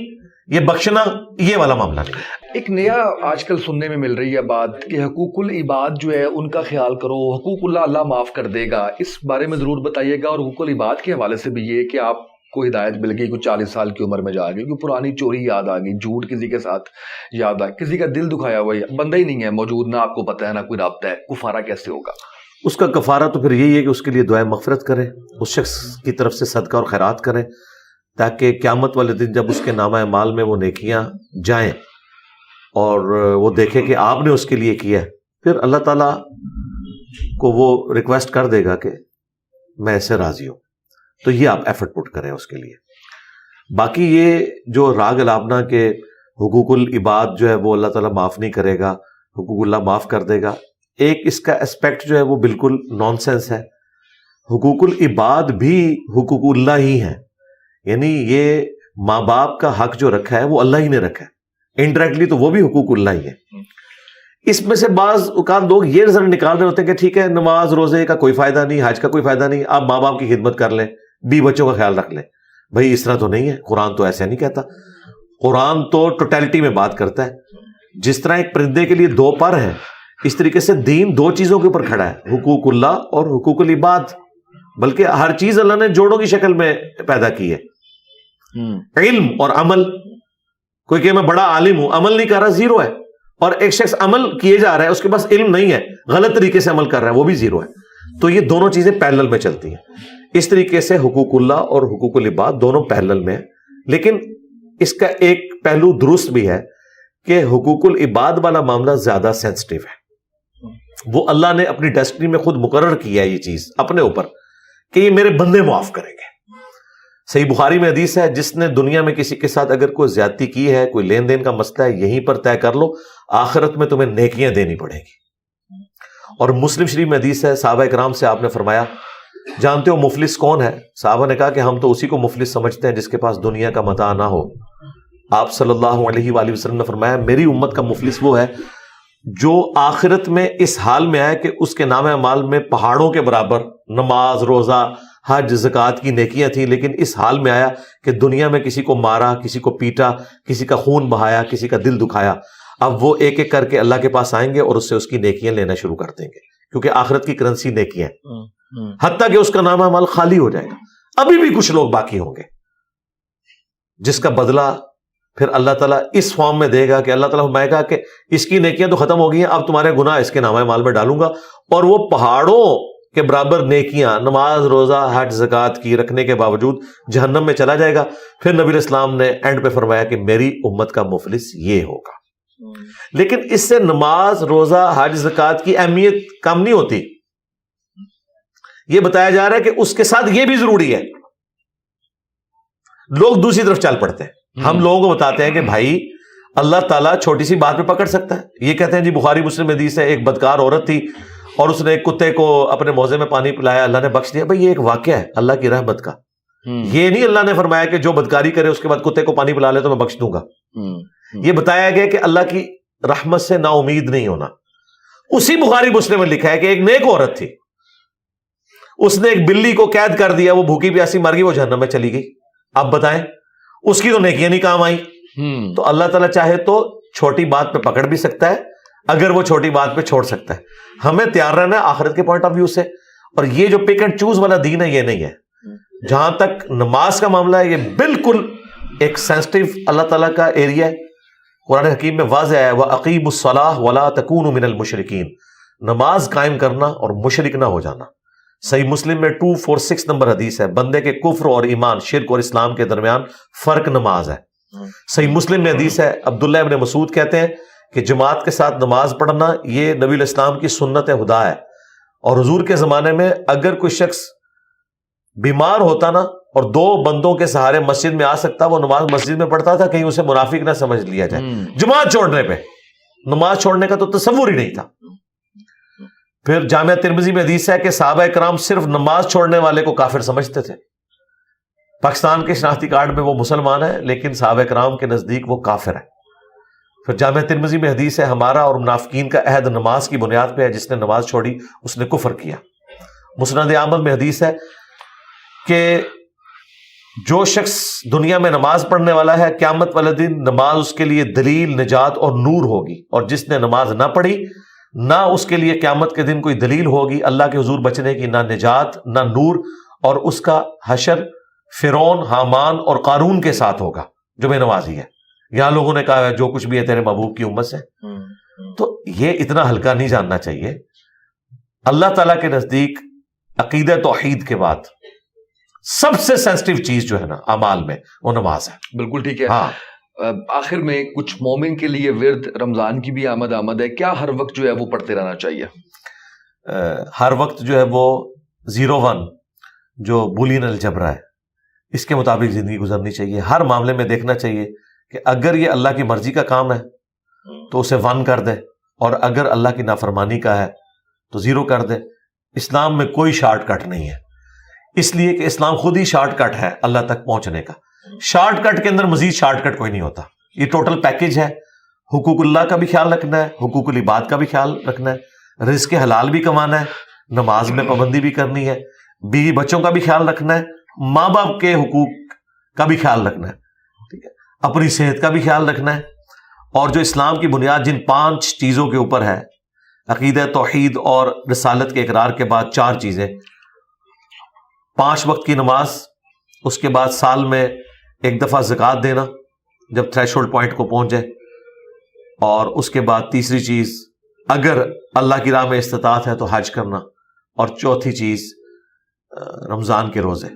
یہ بخشنا، یہ والا معاملہ نہیں.
ایک نیا آج کل سننے میں مل رہی ہے بات کہ حقوق العباد جو ہے ان کا خیال کرو، حقوق اللہ اللہ معاف کر دے گا. اس بارے میں ضرور بتائیے گا. اور حقوق العباد کے حوالے سے بھی یہ کہ آپ کوئی ہدایت مل گئی، کوئی 40 سال کی عمر میں جا گئی، کوئی پرانی چوری یاد آ گئی، جھوٹ کسی کے ساتھ یاد آ، کسی کا دل دکھایا ہوا ہے، بندہ ہی نہیں ہے موجود، نہ آپ کو پتہ ہے، نہ کوئی رابطہ ہے، کفارہ کیسے ہوگا؟
اس کا کفارہ تو پھر یہی ہے کہ اس کے لیے دعائے مغفرت کرے، اس شخص کی طرف سے صدقہ اور خیرات کرے، تاکہ قیامت والے دن جب اس کے نامہ اعمال میں وہ نیکیاں جائیں اور وہ دیکھے کہ آپ نے اس کے لیے کیا ہے، پھر اللہ تعالیٰ کو وہ ریکویسٹ کر دے گا کہ میں اسے راضی ہوں. تو یہ آپ ایفرٹ پٹ کریں اس کے لیے. باقی یہ جو راگ الابنا کے حقوق العباد جو ہے وہ اللہ تعالیٰ معاف نہیں کرے گا، حقوق اللہ معاف کر دے گا، ایک اس کا اسپیکٹ جو ہے وہ بالکل نان سینس ہے. حقوق العباد بھی حقوق اللہ ہی ہیں، یعنی یہ ماں باپ کا حق جو رکھا ہے وہ اللہ ہی نے رکھا ہے، انڈائریکٹلی تو وہ بھی حقوق اللہ ہی ہے. اس میں سے بعض اوقات لوگ یہ نظر نکال رہے ہوتے ہیں کہ ٹھیک ہے نماز روزے کا کوئی فائدہ نہیں، حج کا کوئی فائدہ نہیں، آپ ماں باپ کی خدمت کر لیں، بیوی بچوں کا خیال رکھ لیں. بھائی اس طرح تو نہیں ہے، قرآن تو ایسا نہیں کہتا. قرآن تو ٹوٹیلٹی میں بات کرتا ہے. جس طرح ایک پرندے کے لیے 2 پر ہیں، اس طریقے سے دین 2 چیزوں کے اوپر کھڑا ہے، حقوق اللہ اور حقوق العباد. بلکہ ہر چیز اللہ نے جوڑوں کی شکل میں پیدا کی ہے. علم اور عمل، کوئی کہ میں بڑا عالم ہوں، عمل نہیں کر رہا، زیرو ہے. اور ایک شخص عمل کیے جا رہا ہے، اس کے پاس علم نہیں ہے، غلط طریقے سے عمل کر رہا ہے، وہ بھی زیرو ہے. تو یہ دونوں چیزیں پیرلل میں چلتی ہیں. اس طریقے سے حقوق اللہ اور حقوق العباد دونوں پیرلل میں ہیں. لیکن اس کا ایک پہلو درست بھی ہے کہ حقوق العباد والا معاملہ زیادہ سینسٹیو ہے. وہ اللہ نے اپنی ڈیسٹنی میں خود مقرر کیا ہے یہ چیز اپنے اوپر کہ یہ میرے بندے معاف کریں گے. صحیح بخاری میں حدیث ہے، جس نے دنیا میں کسی کے ساتھ اگر کوئی زیادتی کی ہے، کوئی لین دین کا مسئلہ ہے، یہیں پر طے کر لو، آخرت میں تمہیں نیکیاں دینی پڑے گی. اور مسلم شریف میں حدیث ہے، صحابہ کرام سے آپ نے فرمایا جانتے ہو مفلس کون ہے؟ صحابہ نے کہا کہ ہم تو اسی کو مفلس سمجھتے ہیں جس کے پاس دنیا کا متاع نہ ہو. آپ صلی اللہ علیہ وآلہ وسلم نے فرمایا میری امت کا مفلس وہ ہے جو آخرت میں اس حال میں آئے کہ اس کے نام اعمال میں پہاڑوں کے برابر نماز، روزہ، حج، زکوٰۃ کی نیکیاں تھیں، لیکن اس حال میں آیا کہ دنیا میں کسی کو مارا، کسی کو پیٹا، کسی کا خون بہایا، کسی کا دل دکھایا. اب وہ ایک ایک کر کے اللہ کے پاس آئیں گے اور اس سے اس کی نیکیاں لینا شروع کر دیں گے، کیونکہ آخرت کی کرنسی نیکیاں ہیں. حتیٰ کہ اس کا نام اعمال خالی ہو جائے گا. ابھی بھی کچھ لوگ باقی ہوں گے جس کا بدلہ پھر اللہ تعالیٰ اس فارم میں دے گا کہ اللہ تعالیٰ فرمائے گا کہ اس کی نیکیاں تو ختم ہو گئی ہیں، اب تمہارے گناہ اس کے نام اعمال میں ڈالوں گا. اور وہ پہاڑوں کے برابر نیکیاں، نماز، روزہ، حج، زکوٰۃ کی رکھنے کے باوجود جہنم میں چلا جائے گا. پھر نبی اسلام نے اینڈ پہ فرمایا کہ میری امت کا مفلس یہ ہوگا. لیکن اس سے نماز، روزہ، حج، زکوٰۃ کی اہمیت کم نہیں ہوتی. یہ بتایا جا رہا ہے کہ اس کے ساتھ یہ بھی ضروری ہے. لوگ دوسری طرف چل پڑتے ہیں. ہم لوگوں کو بتاتے ہیں کہ بھائی اللہ تعالیٰ چھوٹی سی بات پہ پکڑ سکتا ہے. یہ کہتے ہیں جی بخاری مسلم حدیث ہے، ایک بدکار عورت تھی اور اس نے ایک کتے کو اپنے موزے میں پانی پلایا، اللہ نے بخش دیا. بھائی یہ ایک واقعہ ہے اللہ کی رحمت کا. یہ نہیں اللہ نے فرمایا کہ جو بدکاری کرے اس کے بعد کتے کو پانی پلا لے تو میں بخش دوں گا. یہ بتایا گیا کہ اللہ کی رحمت سے نا امید نہیں ہونا. اسی بخاری مسلم میں لکھا ہے کہ ایک نیک عورت تھی، اس نے ایک بلی کو قید کر دیا، وہ بھوکی پیاسی مر گئی، وہ جہنم میں چلی گئی. اب بتائیں اس کی تو نیکیاں نہیں کام آئی. تو اللہ تعالیٰ چاہے تو چھوٹی بات پہ پکڑ بھی سکتا ہے، اگر وہ چھوٹی بات پہ چھوڑ سکتا ہے. ہمیں تیار رہنا ہے آخرت کے پوائنٹ آف ویو سے. اور یہ جو پک اینڈ چوز والا دین ہے یہ نہیں ہے. جہاں تک نماز کا معاملہ ہے یہ بالکل ایک سینسٹیو اللہ تعالیٰ کا ایریا ہے. قرآن حکیم میں واضح ہے وَأَقِیمُوا الصَّلَاةَ وَلَا تَكُونُوا مِنَ الْمُشْرِكِينَ. نماز قائم کرنا اور مشرک نہ ہو جانا. صحیح مسلم میں 246 نمبر حدیث ہے، بندے کے کفر اور ایمان، شرک اور اسلام کے درمیان فرق نماز ہے. صحیح مسلم میں حدیث ہے، عبداللہ ابن مسعود کہتے ہیں کہ جماعت کے ساتھ نماز پڑھنا یہ نبی الاسلام کی سنت خدا ہے. اور حضور کے زمانے میں اگر کوئی شخص بیمار ہوتا نا اور 2 بندوں کے سہارے مسجد میں آ سکتا، وہ نماز مسجد میں پڑھتا تھا، کہیں اسے منافق نہ سمجھ لیا جائے. جماعت چھوڑنے پہ، نماز چھوڑنے کا تو تصور ہی نہیں تھا. پھر جامعہ ترمذی میں حدیث ہے کہ صحابہ کرام صرف نماز چھوڑنے والے کو کافر سمجھتے تھے. پاکستان کے شناختی کارڈ میں وہ مسلمان ہے لیکن صحابہ کرام کے نزدیک وہ کافر ہے. پھر جامعہ ترمذی میں حدیث ہے ہمارا اور منافقین کا عہد نماز کی بنیاد پہ ہے، جس نے نماز چھوڑی اس نے کفر کیا. مسند احمد میں حدیث ہے کہ جو شخص دنیا میں نماز پڑھنے والا ہے قیامت والے دن نماز اس کے لیے دلیل، نجات اور نور ہوگی، اور جس نے نماز نہ پڑھی نہ اس کے لیے قیامت کے دن کوئی دلیل ہوگی اللہ کے حضور بچنے کی، نہ نجات نہ نور، اور اس کا حشر فرعون، حامان اور قارون کے ساتھ ہوگا جو بے نمازی ہے. یہاں لوگوں نے کہا ہے جو کچھ بھی ہے تیرے محبوب کی امت سے. تو یہ اتنا ہلکا نہیں جاننا چاہیے. اللہ تعالیٰ کے نزدیک عقیدہ توحید کے بعد سب سے سینسٹیو چیز جو ہے نا اعمال میں وہ نماز ہے.
بالکل ٹھیک ہے.
ہاں
آخر میں کچھ مومن کے لیے ورد رمضان کی بھی آمد ہے، کیا ہر وقت جو ہے وہ پڑھتے رہنا چاہیے؟
ہر وقت جو ہے وہ 01 جو بولین الجبرا ہے اس کے مطابق زندگی گزرنی چاہیے. ہر معاملے میں دیکھنا چاہیے کہ اگر یہ اللہ کی مرضی کا کام ہے تو اسے 1 کر دے، اور اگر اللہ کی نافرمانی کا ہے تو 0 کر دے. اسلام میں کوئی شارٹ کٹ نہیں ہے، اس لیے کہ اسلام خود ہی شارٹ کٹ ہے اللہ تک پہنچنے کا. شارٹ کٹ کے اندر مزید شارٹ کٹ کوئی نہیں ہوتا. یہ ٹوٹل پیکج ہے. حقوق اللہ کا بھی خیال رکھنا ہے، حقوق العباد کا بھی خیال رکھنا ہے، رزق حلال بھی کمانا ہے، نماز میں پابندی بھی کرنی ہے، بیوی بچوں کا بھی خیال رکھنا ہے، ماں باپ کے حقوق کا بھی خیال رکھنا ہے، ٹھیک ہے، اپنی صحت کا بھی خیال رکھنا ہے. اور جو اسلام کی بنیاد جن 5 چیزوں کے اوپر ہے، عقیدہ توحید اور رسالت کے اقرار کے بعد 4 چیزیں: 5 وقت کی نماز، اس کے بعد سال میں 1 دفعہ زکوٰۃ دینا جب تھریشولڈ پوائنٹ کو پہنچ جائے، اور اس کے بعد تیسری چیز اگر اللہ کی راہ میں استطاعت ہے تو حج کرنا، اور چوتھی چیز رمضان کے روزے.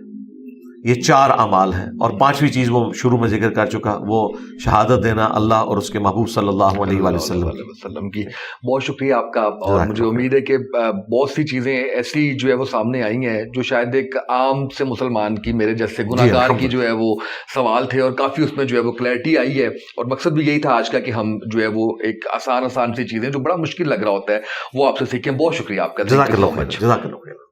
یہ 4 اعمال ہیں. اور 5ویں چیز وہ شروع میں ذکر کر چکا، وہ شہادت دینا اللہ اور اس کے محبوب صلی اللہ علیہ وآلہ وسلم
کی. بہت شکریہ آپ کا. اور مجھے امید ہے کہ بہت سی چیزیں ایسی جو ہے وہ سامنے آئی ہیں جو شاید ایک عام سے مسلمان کی، میرے جیسے گناہ گار کی جو ہے وہ سوال تھے، اور کافی اس میں جو ہے وہ کلیئرٹی آئی ہے. اور مقصد بھی یہی تھا آج کا کہ ہم جو ہے وہ ایک آسان سی چیزیں جو بڑا مشکل لگ رہا ہوتا ہے وہ آپ سے سیکھیں. بہت شکریہ آپ کا.
جزاک اللہ خیر.